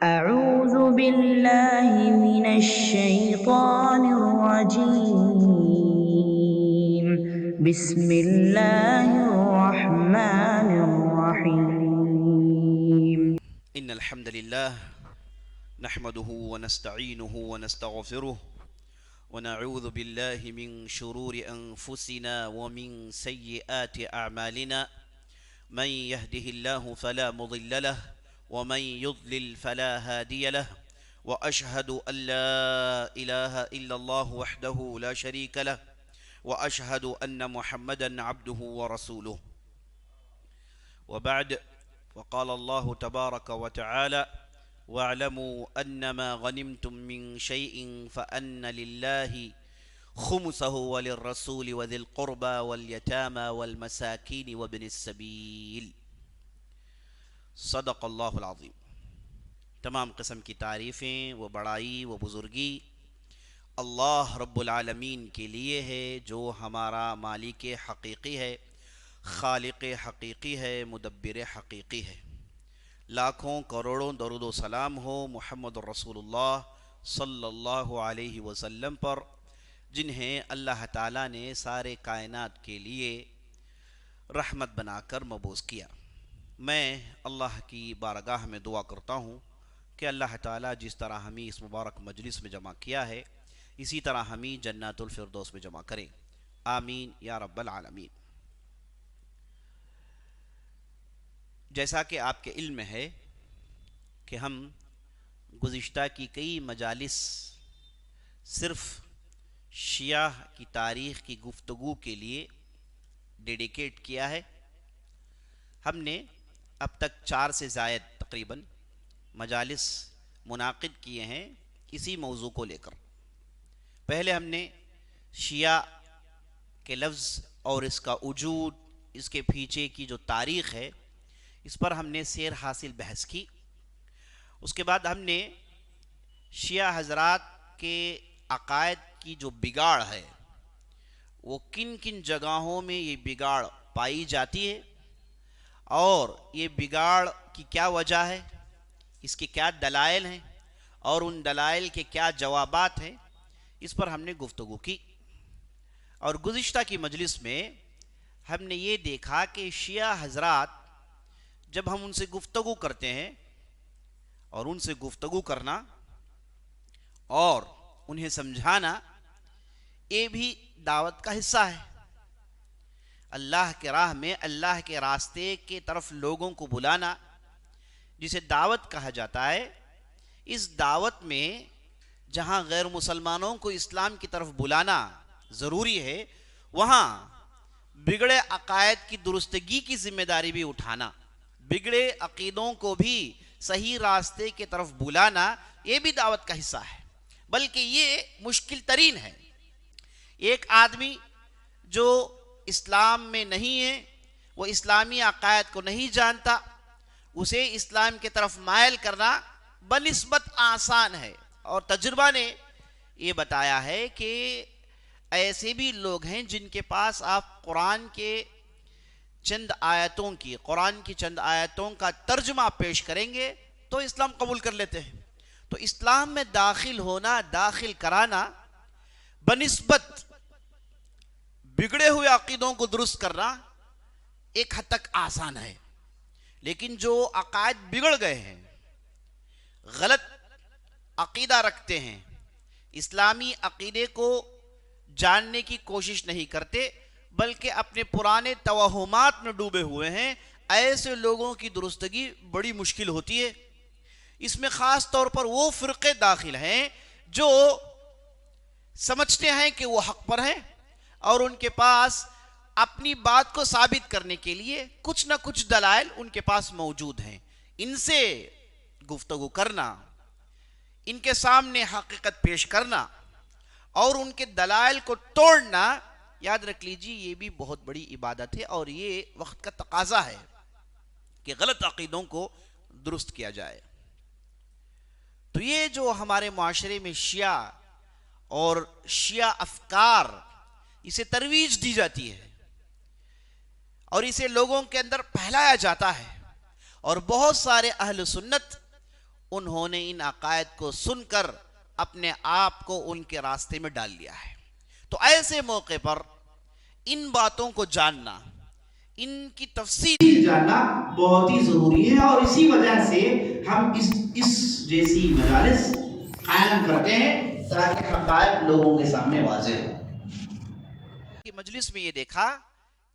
أعوذ بالله من الشيطان الرجيم. بسم الله الرحمن الرحيم. إن الحمد لله نحمده ونستعينه ونستغفره ونعوذ بالله من شرور أنفسنا ومن سيئات أعمالنا. من يهده الله فلا مضل له ومن يضلل فلا هادي له، وأشهد أن لا إله إلا الله وحده لا شريك له، وأشهد أن محمدا عبده ورسوله. وبعد، وقال الله تبارك وتعالى: واعلموا أنما غنمتم من شيء فأن لله خمسه وللرسول وذي القربى واليتامى والمساكين وابن السبيل. صدق اللہ العظیم. تمام قسم کی تعریفیں و بڑائی و بزرگی اللہ رب العالمین کے لیے ہے، جو ہمارا مالک حقیقی ہے، خالق حقیقی ہے، مدبر حقیقی ہے. لاکھوں کروڑوں درود و سلام ہو محمد رسول اللہ صلی اللہ علیہ وسلم پر، جنہیں اللہ تعالیٰ نے سارے کائنات کے لیے رحمت بنا کر مبعوث کیا. میں اللہ کی بارگاہ میں دعا کرتا ہوں کہ اللہ تعالیٰ جس طرح ہمیں اس مبارک مجلس میں جمع کیا ہے، اسی طرح ہمیں جنات الفردوس میں جمع کریں. آمین یا رب العالمین. جیسا کہ آپ کے علم میں ہے کہ ہم گزشتہ کی کئی مجالس صرف شیعہ کی تاریخ کی گفتگو کے لیے ڈیڈیکیٹ کیا ہے. ہم نے اب تک 4 سے زائد تقریباً مجالس منعقد کیے ہیں اسی موضوع کو لے کر. پہلے ہم نے شیعہ کے لفظ اور اس کا وجود، اس کے پیچھے کی جو تاریخ ہے، اس پر ہم نے سیر حاصل بحث کی. اس کے بعد ہم نے شیعہ حضرات کے عقائد کی جو بگاڑ ہے، وہ کن کن جگہوں میں یہ بگاڑ پائی جاتی ہے، اور یہ بگاڑ کی کیا وجہ ہے، اس کے کیا دلائل ہیں، اور ان دلائل کے کیا جوابات ہیں، اس پر ہم نے گفتگو کی. اور گزشتہ کی مجلس میں ہم نے یہ دیکھا کہ شیعہ حضرات جب ہم ان سے گفتگو کرتے ہیں، اور ان سے گفتگو کرنا اور انہیں سمجھانا، یہ بھی دعوت کا حصہ ہے. اللہ کے راہ میں، اللہ کے راستے کی طرف لوگوں کو بلانا، جسے دعوت کہا جاتا ہے. اس دعوت میں جہاں غیر مسلمانوں کو اسلام کی طرف بلانا ضروری ہے، وہاں بگڑے عقائد کی درستگی کی ذمہ داری بھی اٹھانا، بگڑے عقیدوں کو بھی صحیح راستے کی طرف بلانا، یہ بھی دعوت کا حصہ ہے. بلکہ یہ مشکل ترین ہے. ایک آدمی جو اسلام میں نہیں ہے، وہ اسلامی عقائد کو نہیں جانتا، اسے اسلام کی طرف مائل کرنا بنسبت آسان ہے. اور تجربہ نے یہ بتایا ہے کہ ایسے بھی لوگ ہیں جن کے پاس آپ قرآن کی چند آیتوں کا ترجمہ پیش کریں گے تو اسلام قبول کر لیتے ہیں. تو اسلام میں داخل ہونا، داخل کرانا بنسبت بگڑے ہوئے عقیدوں کو درست کرنا ایک حد تک آسان ہے. لیکن جو عقائد بگڑ گئے ہیں، غلط عقیدہ رکھتے ہیں، اسلامی عقیدے کو جاننے کی کوشش نہیں کرتے، بلکہ اپنے پرانے توہمات میں ڈوبے ہوئے ہیں، ایسے لوگوں کی درستگی بڑی مشکل ہوتی ہے. اس میں خاص طور پر وہ فرقے داخل ہیں جو سمجھتے ہیں کہ وہ حق پر ہیں، اور ان کے پاس اپنی بات کو ثابت کرنے کے لیے کچھ نہ کچھ دلائل ان کے پاس موجود ہیں. ان سے گفتگو کرنا، ان کے سامنے حقیقت پیش کرنا اور ان کے دلائل کو توڑنا، یاد رکھ لیجیے، یہ بھی بہت بڑی عبادت ہے، اور یہ وقت کا تقاضا ہے کہ غلط عقیدوں کو درست کیا جائے. تو یہ جو ہمارے معاشرے میں شیعہ اور شیعہ افکار، اسے ترویج دی جاتی ہے اور اسے لوگوں کے اندر پھیلایا جاتا ہے، اور بہت سارے اہل سنت انہوں نے ان عقائد کو سن کر اپنے آپ کو ان کے راستے میں ڈال لیا ہے. تو ایسے موقع پر ان باتوں کو جاننا، ان کی تفصیل جاننا بہت ہی ضروری ہے، اور اسی وجہ سے ہم اس جیسی مجالس قائم کرتے ہیں تاکہ حقائق لوگوں کے سامنے واضح ہو. کی مجلس میں یہ دیکھا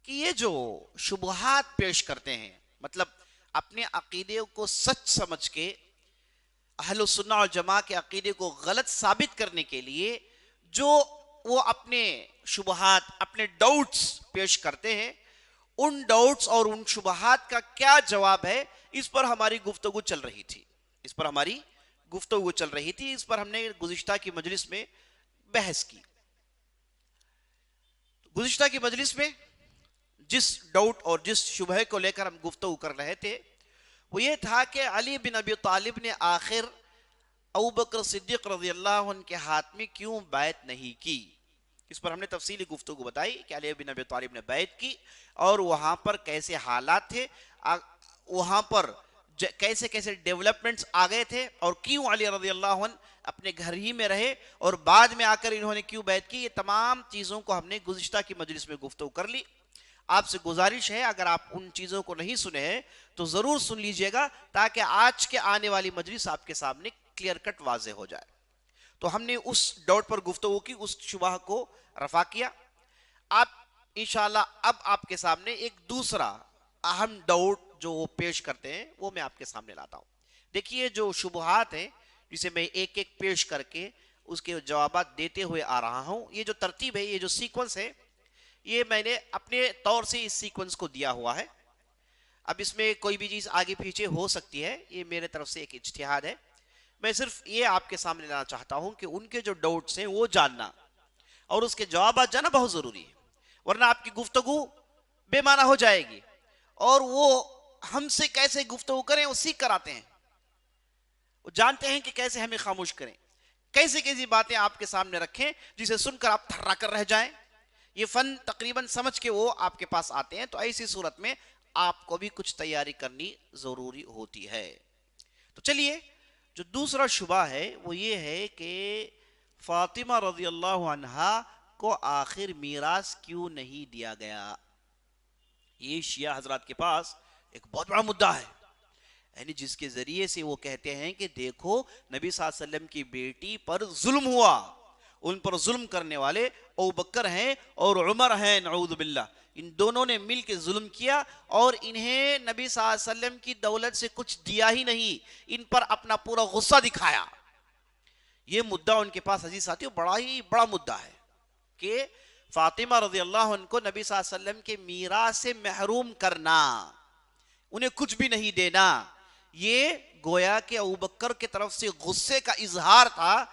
کہ یہ جو شبہات پیش کرتے ہیں، مطلب اپنے عقیدے کو سچ سمجھ کے اہل السنہ والجماعہ کے عقیدے کو غلط ثابت کرنے کے لیے جو وہ اپنے شبہات، اپنے ڈاؤٹس پیش کرتے ہیں، ان ڈاؤٹس اور ان شبہات کا کیا جواب ہے، اس پر ہماری گفتگو چل رہی تھی. اس پر ہم نے گزشتہ کی مجلس میں بحث کی. گزشتہ کی مجلس میں جس ڈاؤٹ اور جس شبہ کو لے کر ہم گفتگو کر رہے تھے وہ یہ تھا کہ علی بن ابی طالب نے آخر ابوبکر صدیق رضی اللہ عنہ کے ہاتھ میں کیوں بیعت نہیں کی. اس پر ہم نے تفصیلی گفتگو بتائی کہ علی بن ابی طالب نے بیعت کی اور وہاں پر کیسے حالات تھے، وہاں پر کیسے کیسے ڈیولپمنٹس آ گئے تھے، اور کیوں علی رضی اللہ عنہ اپنے گھر ہی میں رہے اور بعد میں آ کر انہوں نے کیوں بیعت کی. یہ تمام چیزوں کو ہم نے گزشتہ کی مجلس میں گفتگو کر لی. آپ سے گزارش ہے اگر آپ ان چیزوں کو نہیں سنے ہیں تو ضرور سن لیجئے گا تاکہ آج کے آنے والی مجلس آپ کے سامنے کلیئر کٹ واضح ہو جائے. تو ہم نے اس ڈاؤٹ پر گفتگو کی، اس شبہ کو رفع کیا. آپ انشاءاللہ اب آپ کے سامنے ایک دوسرا اہم ڈاؤٹ جو وہ پیش کرتے ہیں وہ میں آپ کے سامنے لاتا ہوں. دیکھیے جو شبہات ہیں جسے میں ایک ایک پیش کر کے اس کے جوابات دیتے ہوئے آ رہا ہوں، یہ جو ترتیب ہے، یہ جو سیکونس ہے، یہ میں نے اپنے طور سے اس سیکونس کو دیا ہوا ہے. اب اس میں کوئی بھی چیز آگے پیچھے ہو سکتی ہے، یہ میرے طرف سے ایک اجتہاد ہے. میں صرف یہ آپ کے سامنے لانا چاہتا ہوں کہ ان کے جو ڈاؤٹس ہیں وہ جاننا اور اس کے جوابات جاننا بہت ضروری ہے، ورنہ آپ کی گفتگو بے معنی ہو جائے گی. اور وہ ہم سے کیسے گفتگو کریں وہ سیکھ کر آتے ہیں، وہ جانتے ہیں کہ کیسے ہمیں خاموش کریں، کیسے کیسی باتیں آپ کے سامنے رکھیں جسے سن کر آپ تھرا کر رہ جائیں. یہ فن تقریباً سمجھ کے وہ آپ کے پاس آتے ہیں. تو ایسی صورت میں آپ کو بھی کچھ تیاری کرنی ضروری ہوتی ہے. تو چلیے جو دوسرا شبہ ہے وہ یہ ہے کہ فاطمہ رضی اللہ عنہا کو آخر میراث کیوں نہیں دیا گیا. یہ شیعہ حضرات کے پاس ایک بہت بڑا مدعا ہے، یعنی جس کے ذریعے سے وہ کہتے ہیں کہ دیکھو نبی صلی اللہ علیہ وسلم کی بیٹی پر ظلم ہوا، ان پر ظلم کرنے والے ابوبکر ہیں اور عمر ہیں، نعوذ باللہ، ان دونوں نے مل کے ظلم کیا اور انہیں نبی صلی اللہ علیہ وسلم کی دولت سے کچھ دیا ہی نہیں، ان پر اپنا پورا غصہ دکھایا. یہ مدعا ان کے پاس عزیز ساتھیو بڑا ہی بڑا مدعا ہے کہ فاطمہ رضی اللہ عنہ کو نبی صلی اللہ علیہ وسلم کے میراث سے محروم کرنا، انہیں کچھ بھی نہیں دینا، یہ گویا کہ ابوبکر کی طرف سے غصے کا اظہار تھا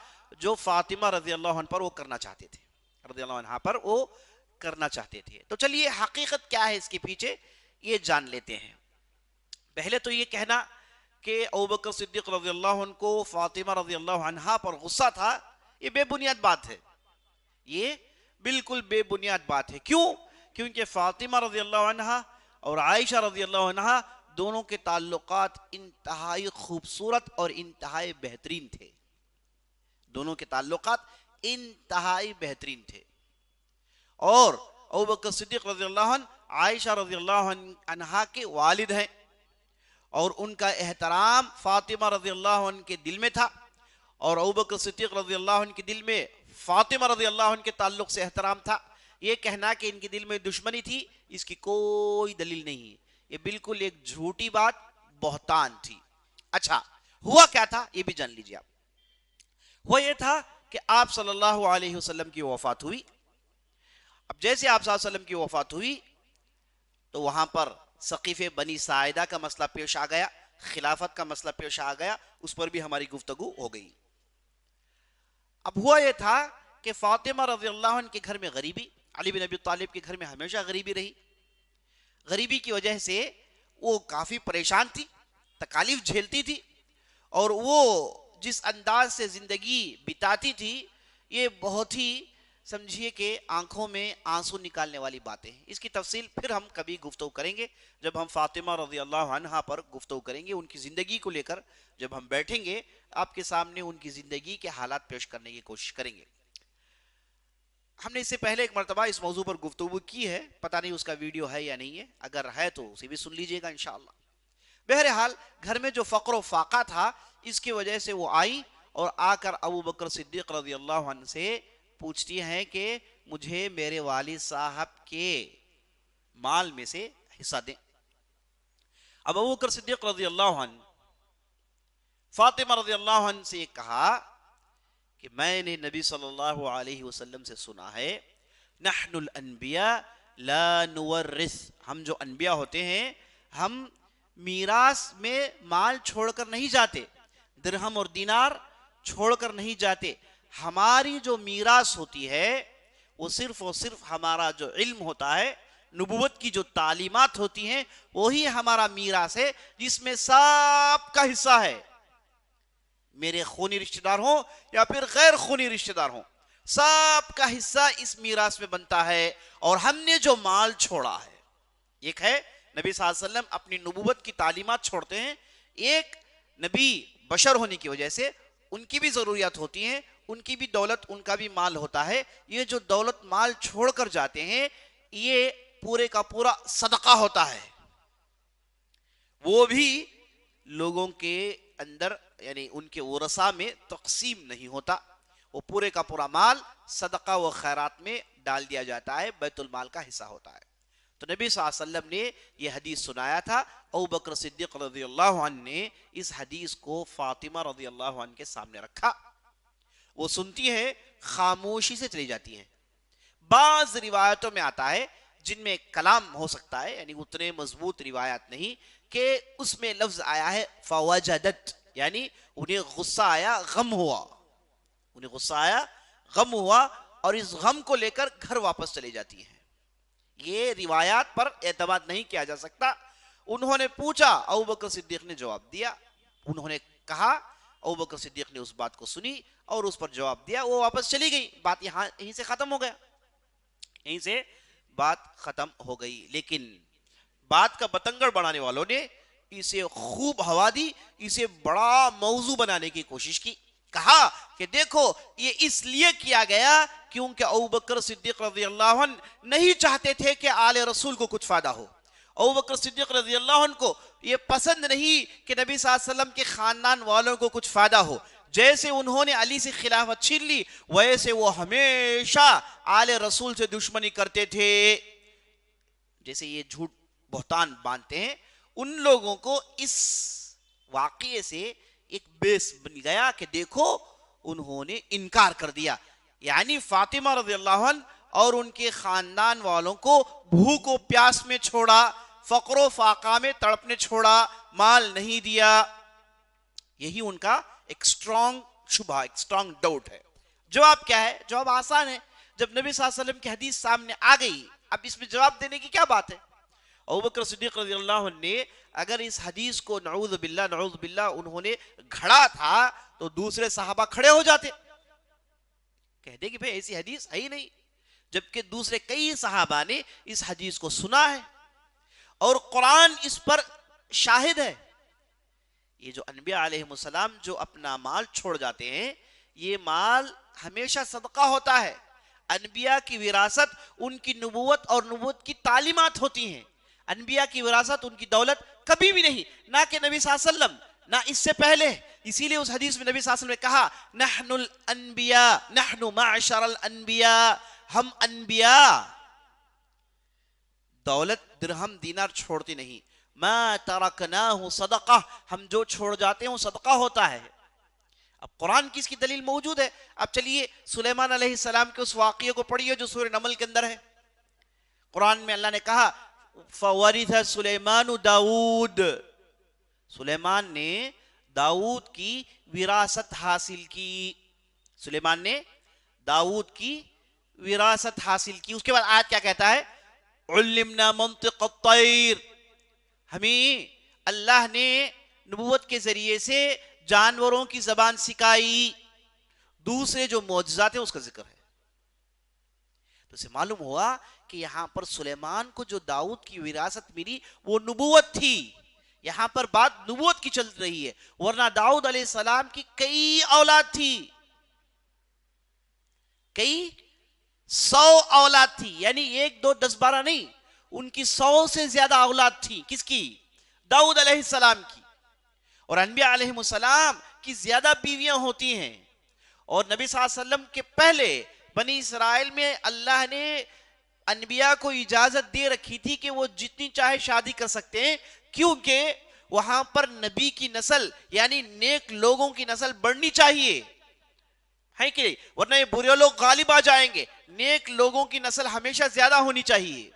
جو فاطمہ رضی اللہ عنہ پر وہ کرنا چاہتے تھے، رضی اللہ عنہ پر وہ کرنا چاہتے تھے. تو چلیے حقیقت کیا ہے اس کے پیچھے یہ جان لیتے ہیں. پہلے تو یہ کہنا کہ ابوبکر صدیق رضی اللہ عنہ کو فاطمہ رضی اللہ عنہ پر غصہ تھا، یہ بے بنیاد بات ہے، یہ بالکل بے بنیاد بات ہے. کیوں؟ کیونکہ فاطمہ رضی اللہ عنہ اور عائشہ رضی اللہ عنہ دونوں کے تعلقات انتہائی خوبصورت اور انتہائی بہترین تھے. دونوں کے تعلقات انتہائی بہترین تھے، اور ابوبکر صدیق رضی اللہ عنہ عائشہ رضی اللہ عنہ کے والد ہیں، اور ان کا احترام فاطمہ رضی اللہ عنہ کے دل میں تھا، اور ابوبکر صدیق رضی اللہ عنہ کے دل میں فاطمہ رضی اللہ عنہ کے تعلق سے احترام تھا. یہ کہنا کہ ان کے دل میں دشمنی تھی اس کی کوئی دلیل نہیں، یہ بالکل ایک جھوٹی بات، بہتان تھی. اچھا ہوا کیا تھا یہ بھی جان لیجیے. آپ وہ یہ تھا کہ آپ صلی اللہ علیہ وسلم کی وفات ہوئی. اب جیسے آپ صلی اللہ علیہ وسلم کی وفات ہوئی تو وہاں پر سقیف بنی ساعدہ کا مسئلہ پیش آ گیا، خلافت کا مسئلہ پیش آ گیا، اس پر بھی ہماری گفتگو ہو گئی. اب ہوا یہ تھا کہ فاطمہ رضی اللہ عنہ کے گھر میں غریبی، علی بن ابی طالب کے گھر میں ہمیشہ غریبی رہی. غریبی کی وجہ سے وہ کافی پریشان تھی، تکالیف جھیلتی تھی، اور وہ جس انداز سے زندگی بتاتی تھی یہ بہت ہی سمجھیے کہ آنکھوں میں آنسو نکالنے والی باتیں ہیں. اس کی تفصیل پھر ہم کبھی گفتگو کریں گے جب ہم فاطمہ رضی اللہ عنہا پر گفتگو کریں گے. ان کی زندگی کو لے کر جب ہم بیٹھیں گے آپ کے سامنے ان کی زندگی کے حالات پیش کرنے کی کوشش کریں گے. ہم نے اس سے پہلے ایک مرتبہ اس موضوع پر گفتگو کی ہے, پتہ نہیں اس کا ویڈیو ہے یا نہیں ہے, اگر ہے تو اسے بھی سن لیجئے گا انشاءاللہ. بہرحال گھر میں جو فقر و فاقہ تھا اس کی وجہ سے وہ آئی اور آ کر ابو بکر صدیق رضی اللہ عنہ سے پوچھتی ہیں کہ مجھے میرے والد صاحب کے مال میں سے حصہ دیں. اب ابو بکر صدیق رضی اللہ عنہ فاطمہ رضی اللہ عنہ سے کہا کہ میں نے نبی صلی اللہ علیہ وسلم سے سنا ہے نحن الانبیاء لا نورث, ہم جو انبیاء ہوتے ہیں ہم میراث میں مال چھوڑ کر نہیں جاتے, درہم اور دینار چھوڑ کر نہیں جاتے. ہماری جو میراث ہوتی ہے وہ صرف اور صرف ہمارا جو علم ہوتا ہے, نبوت کی جو تعلیمات ہوتی ہیں وہی ہمارا میراث ہے جس میں سب کا حصہ ہے. میرے خونی رشتہ دار ہوں یا پھر غیر خونی رشتہ دار ہوں, سب کا حصہ اس میراث میں بنتا ہے. اور ہم نے جو مال چھوڑا ہے, ایک ہے نبی صلی اللہ علیہ وسلم اپنی نبوت کی تعلیمات چھوڑتے ہیں, ایک نبی بشر ہونے کی وجہ سے ان کی بھی ضروریات ہوتی ہیں, ان کی بھی دولت, ان کا بھی مال ہوتا ہے. یہ جو دولت مال چھوڑ کر جاتے ہیں یہ پورے کا پورا صدقہ ہوتا ہے, وہ بھی لوگوں کے اندر یعنی ان کے ورثہ میں تقسیم نہیں ہوتا, وہ پورے کا پورا مال صدقہ و خیرات میں ڈال دیا جاتا ہے, بیت المال کا حصہ ہوتا ہے. تو نبی صلی اللہ علیہ وسلم نے یہ حدیث سنایا تھا. ابو بکر صدیق رضی اللہ عنہ نے اس حدیث کو فاطمہ رضی اللہ عنہ کے سامنے رکھا. وہ سنتی ہیں, خاموشی سے چلی جاتی ہیں. بعض روایتوں میں آتا ہے جن میں کلام ہو سکتا ہے, یعنی اتنے مضبوط روایات نہیں, کہ اس میں لفظ آیا ہے فوجدت, یعنی انہیں غصہ آیا, غم ہوا, انہیں غصہ آیا, غم ہوا, اور اس غم کو لے کر گھر واپس چلی جاتی ہیں. یہ روایات پر اعتماد نہیں کیا جا سکتا. انہوں نے پوچھا, ابو بکر صدیق نے جواب دیا. انہوں نے کہا, ابو بکر صدیق نے اس بات کو سنی اور اس پر جواب دیا, وہ واپس چلی گئی. بات یہیں سے ختم ہو گیا, یہیں سے بات ختم ہو گئی. لیکن بات کا بتنگڑ بنانے والوں نے اسے خوب ہوا دی, اسے بڑا موضوع بنانے کی کوشش کی. کہا کہ دیکھو یہ اس لیے کیا گیا کیونکہ ابو بکر صدیق رضی اللہ عنہ نہیں چاہتے تھے کہ آل رسول کو کچھ فائدہ ہو. ابو بکر صدیق رضی اللہ عنہ کو یہ پسند نہیں کہ نبی صلی اللہ علیہ وسلم کے خاندان والوں کو کچھ فائدہ ہو. جیسے انہوں نے علی سے خلافت چھین لی ویسے وہ ہمیشہ آل رسول سے دشمنی کرتے تھے. جیسے یہ جھوٹ بہتان باندھتے ہیں, ان لوگوں کو اس واقعے سے ایک بیس بن گیا کہ دیکھو انہوں نے انکار کر دیا, یعنی فاطمہ رضی اللہ عنہ اور ان کے خاندان والوں کو بھوک و پیاس میں چھوڑا, فقر و فاقہ میں تڑپنے چھوڑا, مال نہیں دیا. یہی ان کا ایک سٹرونگ شبہ, ایک سٹرونگ ڈاؤٹ ہے. جواب کیا ہے؟ جواب آسان ہے. جب نبی صلی اللہ علیہ وسلم کی حدیث سامنے آ گئی, اب اس میں جواب دینے کی کیا بات ہے؟ ابو بکر صدیق رضی اللہ عنہ نے اگر اس حدیث کو نعوذ باللہ انہوں نے گھڑا تھا تو دوسرے صحابہ کھڑے ہو جاتے, کہہ دے کہ بھئی ایسی حدیث ہے ہی نہیں, جبکہ دوسرے کئی صحابہ نے اس حدیث کو سنا ہے اور قرآن اس پر شاہد ہے. یہ جو انبیاء علیہ السلام جو اپنا مال چھوڑ جاتے ہیں یہ مال ہمیشہ صدقہ ہوتا ہے. انبیاء کی وراثت ان کی نبوت اور نبوت کی تعلیمات ہوتی ہیں. انبیاء کی وراثت ان کی دولت کبھی بھی نہیں, نہ کہ نبی صلی اللہ علیہ وسلم نہ اس سے پہلے. اسی لیے اس حدیث میں نبی صلی اللہ علیہ وسلم نے کہا نحن الانبیاء, نحن معشر الانبیاء, ہم انبیاء دولت درہم دینار چھوڑتے نہیں. ما ترکناہ صدقہ, ہم جو چھوڑ جاتے ہیں وہ صدقہ ہوتا ہے. اب قرآن کی اس کی دلیل موجود ہے. اب چلیے سلیمان علیہ السلام کے اس واقعے کو پڑھیے جو سورہ نمل کے اندر ہے. قرآن میں اللہ نے کہا فورث سلیمان داود, سلیمان نے داؤد کی وراثت حاصل کی. سلیمان نے داؤد کی وراثت حاصل کی. اس کے بعد آیت کیا کہتا ہے؟ علمنا منطق الطیر, ہمیں اللہ نے نبوت کے ذریعے سے جانوروں کی زبان سکھائی. دوسرے جو معجزات ہیں اس کا ذکر ہے. تو اسے معلوم ہوا کہ یہاں پر سلیمان کو جو داؤد کی وراثت ملی وہ نبوت تھی. یہاں پر بات نبوت کی چل رہی ہے، ورنہ داؤد علیہ السلام کی کئی اولاد تھی، کئی 100 اولاد تھی، یعنی 1 2 10 12 نہیں، ان کی 100 سے زیادہ اولاد تھی. کس کی؟ داؤد علیہ السلام کی. اور انبیاء علیہ السلام کی زیادہ بیویاں ہوتی ہیں. اور نبی صلی اللہ علیہ وسلم کے پہلے بنی اسرائیل میں اللہ نے انبیاء کو اجازت دے رکھی تھی کہ وہ جتنی چاہے شادی کر سکتے ہیں، کیونکہ وہاں پر نبی کی نسل یعنی نیک لوگوں کی نسل بڑھنی چاہیے، ہے کہ ورنہ یہ برے لوگ غالب آ جائیں گے. نیک لوگوں کی نسل ہمیشہ زیادہ ہونی چاہیے.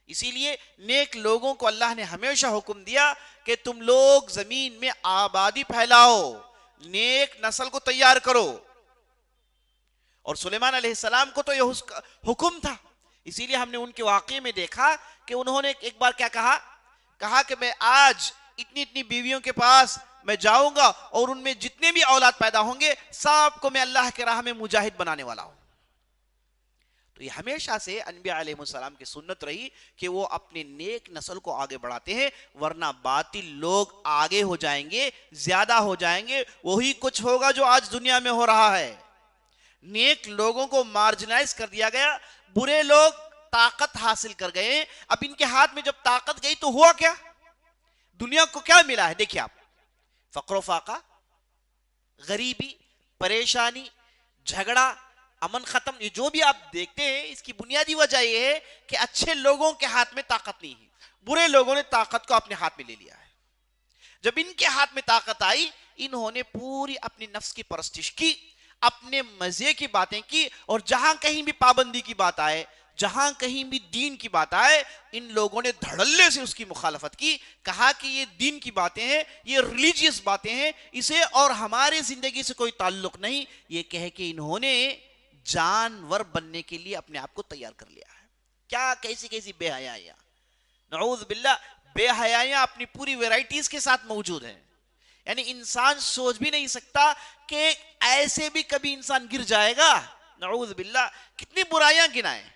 اسی لیے نیک لوگوں کو اللہ نے ہمیشہ حکم دیا کہ تم لوگ زمین میں آبادی پھیلاؤ، نیک نسل کو تیار کرو. اور سلیمان علیہ السلام کو تو یہ حکم تھا. اسی لیے ہم نے ان کے واقعے میں دیکھا کہ انہوں نے ایک بار کیا کہا کہ میں آج اتنی بیویوں کے پاس میں جاؤں گا اور ان میں جتنے بھی اولاد پیدا ہوں گے سب کو میں اللہ کے راہ میں مجاہد بنانے والا ہوں. تو یہ ہمیشہ سے انبیاء علیہ السلام کی سنت رہی کہ وہ اپنے نیک نسل کو آگے بڑھاتے ہیں، ورنہ باطل لوگ آگے ہو جائیں گے، زیادہ ہو جائیں گے. وہی کچھ ہوگا جو آج دنیا میں ہو رہا ہے. نیک لوگوں کو مارجنائز کر دیا گیا، برے لوگ طاقت حاصل کر گئے. اب ان کے ہاتھ میں جب طاقت گئی تو ہوا کیا؟ دنیا کو کیا ملا ہے؟ دیکھیں آپ، فقر و فاقہ، غریبی، پریشانی، جھگڑا، امن ختم. یہ جو بھی آپ دیکھتے ہیں اس کی بنیادی وجہ یہ ہے کہ اچھے لوگوں کے ہاتھ میں طاقت نہیں ہے، برے لوگوں نے طاقت کو اپنے ہاتھ میں لے لیا ہے. جب ان کے ہاتھ میں طاقت آئی، انہوں نے پوری اپنی نفس کی پرستش کی، اپنے مزے کی باتیں کی، اور جہاں کہیں بھی پابندی کی بات آئے، جہاں کہیں بھی دین کی بات آئے، ان لوگوں نے دھڑلے سے اس کی مخالفت کی. کہا کہ یہ دین کی باتیں ہیں، یہ ریلیجیس باتیں ہیں، اسے اور ہماری زندگی سے کوئی تعلق نہیں. یہ کہہ کہ انہوں نے جانور بننے کے لیے اپنے آپ کو تیار کر لیا ہے. کیا کیسی بے حیائیاں، نعوذ باللہ، بے حیائیاں اپنی پوری ویرائٹیز کے ساتھ موجود ہیں. یعنی انسان سوچ بھی نہیں سکتا کہ ایسے بھی کبھی انسان گر جائے گا. نعوذ باللہ، کتنی برائیاں گنائیں.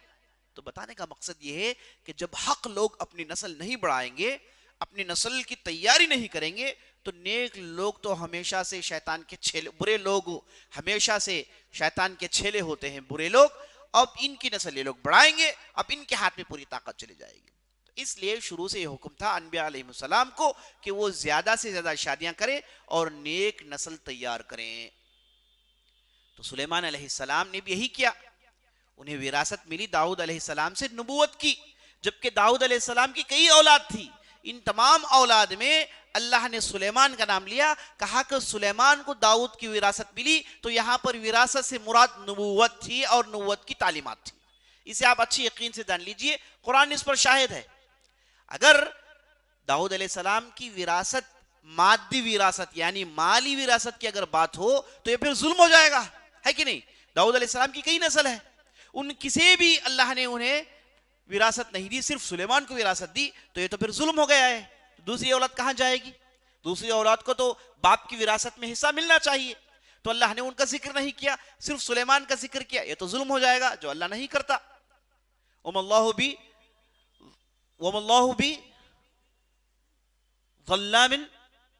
تو بتانے کا مقصد یہ ہے کہ جب حق لوگ اپنی نسل نہیں بڑھائیں گے، اپنی نسل کی تیاری نہیں کریں گے، تو نیک لوگ تو ہمیشہ سے شیطان کے چھیلے، برے لوگ ہمیشہ سے شیطان کے چھیلے ہوتے ہیں برے لوگ. اب ان کی نسل یہ لوگ بڑھائیں گے، اب ان کے ہاتھ میں پوری طاقت چلی جائے گی. اس لیے شروع سے یہ حکم تھا انبیاء علیہ السلام کو کہ وہ زیادہ سے زیادہ شادیاں کریں اور نیک نسل تیار کریں. تو سلیمان علیہ السلام نے بھی یہی کیا. انہیں وراثت ملی داؤد علیہ السلام سے نبوت کی، جبکہ داؤد علیہ السلام کی کئی اولاد تھی. ان تمام اولاد میں اللہ نے سلیمان کا نام لیا. کہا کہ سلیمان کو داؤد کی وراثت ملی، تو یہاں پر وراثت سے مراد نبوت تھی اور نبوت کی تعلیمات تھی. اسے آپ اچھی یقین سے جان لیجئے، قرآن اس پر شاہد ہے. اگر داؤد علیہ السلام کی وراثت مادی وراثت یعنی مالی وراثت کی اگر بات ہو تو یہ پھر ظلم ہو جائے گا، ہے کہ نہیں؟ داؤد علیہ السلام کی کئی نسل ہے، ان کسی بھی اللہ نے انہیں وراثت نہیں دی، صرف سلیمان کو وراثت دی، تو یہ تو پھر ظلم ہو گیا ہے. دوسری اولاد کہاں جائے گی؟ دوسری اولاد کو تو باپ کی وراثت میں حصہ ملنا چاہیے. تو اللہ نے ان کا ذکر نہیں کیا، صرف سلیمان کا ذکر کیا. یہ تو ظلم ہو جائے گا جو اللہ نہیں کرتا. وَمَا اللَّهُ بِي ظَلَّامٍ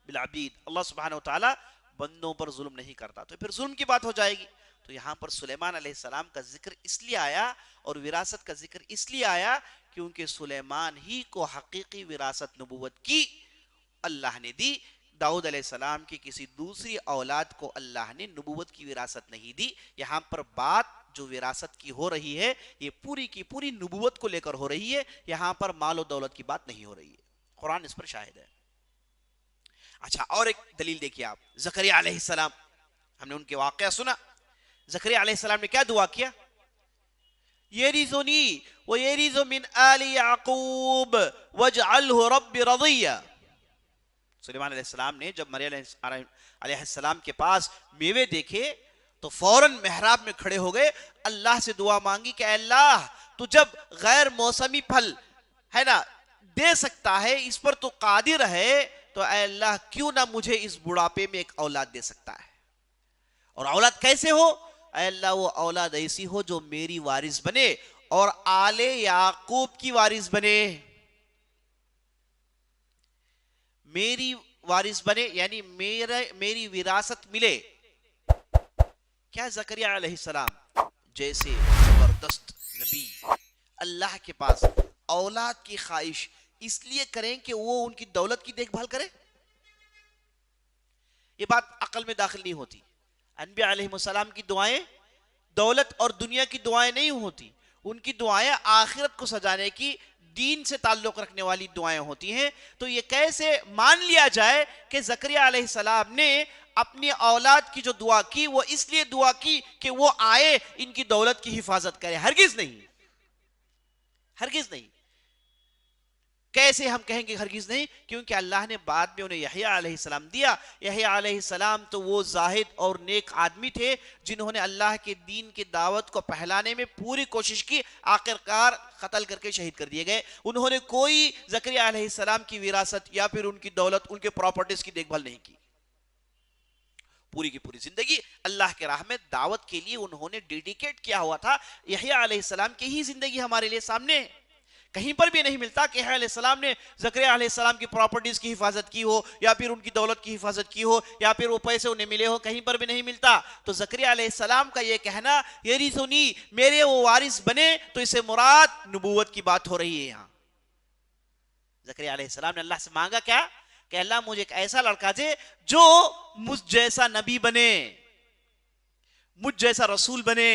بِالْعَبِيدِ، اللہ سبحانہ وتعالی بندوں پر ظلم نہیں کرتا، تو پھر ظلم کی بات ہو جائے گی. تو یہاں پر سلیمان علیہ السلام کا ذکر اس لیے آیا اور وراثت کا ذکر اس لیے آیا کیونکہ سلیمان ہی کو حقیقی وراثت نبوت کی اللہ نے دی. داؤد علیہ السلام کی کسی دوسری اولاد کو اللہ نے نبوت کی وراثت نہیں دی. یہاں پر بات جو وراثت کی ہو رہی ہے یہ پوری کی پوری نبوت کو لے کر ہو رہی ہے، یہاں پر مال و دولت کی بات نہیں ہو رہی ہے. قرآن اس پر شاہد ہے. اچھا، اور ایک دلیل دیکھیے آپ، زکریا علیہ السلام، ہم نے ان کے واقعہ سنا. زکریا علیہ السلام نے کیا دعا کیا؟ یرثنی ویرث من آل یعقوب واجعلہ رب رضیا. سلیمان علیہ السلام نے جب مریم علیہ السلام کے پاس میوے دیکھے تو فوراً محراب میں کھڑے ہو گئے، اللہ سے دعا مانگی کہ اے اللہ تو جب غیر موسمی پھل ہے نا دے سکتا ہے، اس پر تو قادر ہے، تو اے اللہ کیوں نہ مجھے اس بڑھاپے میں ایک اولاد دے سکتا ہے. اور اولاد کیسے ہو؟ اے اللہ وہ اولاد ایسی ہو جو میری وارث بنے اور آل یعقوب کی وارث بنے، میری وارث بنے، یعنی میری وراثت ملے۔ کیا زکریا علیہ السلام جیسے زبردست نبی اللہ کے پاس اولاد کی خواہش اس لیے کریں کہ وہ ان کی دولت کی دیکھ بھال کرے؟ یہ بات عقل میں داخل نہیں ہوتی۔ انبیاء علیہ السلام کی دعائیں دولت اور دنیا کی دعائیں نہیں ہوتی، ان کی دعائیں آخرت کو سجانے کی، دین سے تعلق رکھنے والی دعائیں ہوتی ہیں۔ تو یہ کیسے مان لیا جائے کہ زکریا علیہ السلام نے اپنی اولاد کی جو دعا کی وہ اس لیے دعا کی کہ وہ آئے ان کی دولت کی حفاظت کرے؟ ہرگز نہیں، ہرگز نہیں۔ کیسے ہم کہیں گے ہرگز نہیں؟ کیونکہ اللہ نے بعد میں انہیں یحییٰ علیہ السلام دیا۔ یحییٰ علیہ السلام تو وہ زاہد اور نیک آدمی تھے جنہوں نے اللہ کے دین کی دعوت کو پھیلانے میں پوری کوشش کی، آخرکار قتل کر کے شہید کر دیے گئے۔ انہوں نے کوئی زکریا علیہ السلام کی وراثت یا پھر ان کی دولت، ان کے پراپرٹیز کی دیکھ بھال نہیں کی۔ پوری کی پوری زندگی اللہ کے راہ میں دعوت کے لیے انہوں نے ڈیڈیکیٹ کیا ہوا تھا۔ یحییٰ علیہ السلام کی ہی زندگی ہمارے لیے سامنے ہے۔ کہیں پر بھی نہیں ملتا کہ یحییٰ علیہ السلام نے زکریا علیہ السلام کی پراپرٹیز کی حفاظت کی ہو یا پھر ان کی دولت کی حفاظت کی ہو یا پھر وہ پیسے انہیں ملے ہو، کہیں پر بھی نہیں ملتا۔ تو زکریا علیہ السلام کا یہ کہنا یرثنی، میرے وہ وارث بنے، تو اسے مراد نبوت کی بات ہو رہی ہے یہاں۔ زکریا علیہ السلام نے اللہ سے مانگا کیا؟ کہ اللہ مجھے ایک ایسا لڑکا دے جو مجھ جیسا نبی بنے، مجھ جیسا رسول بنے۔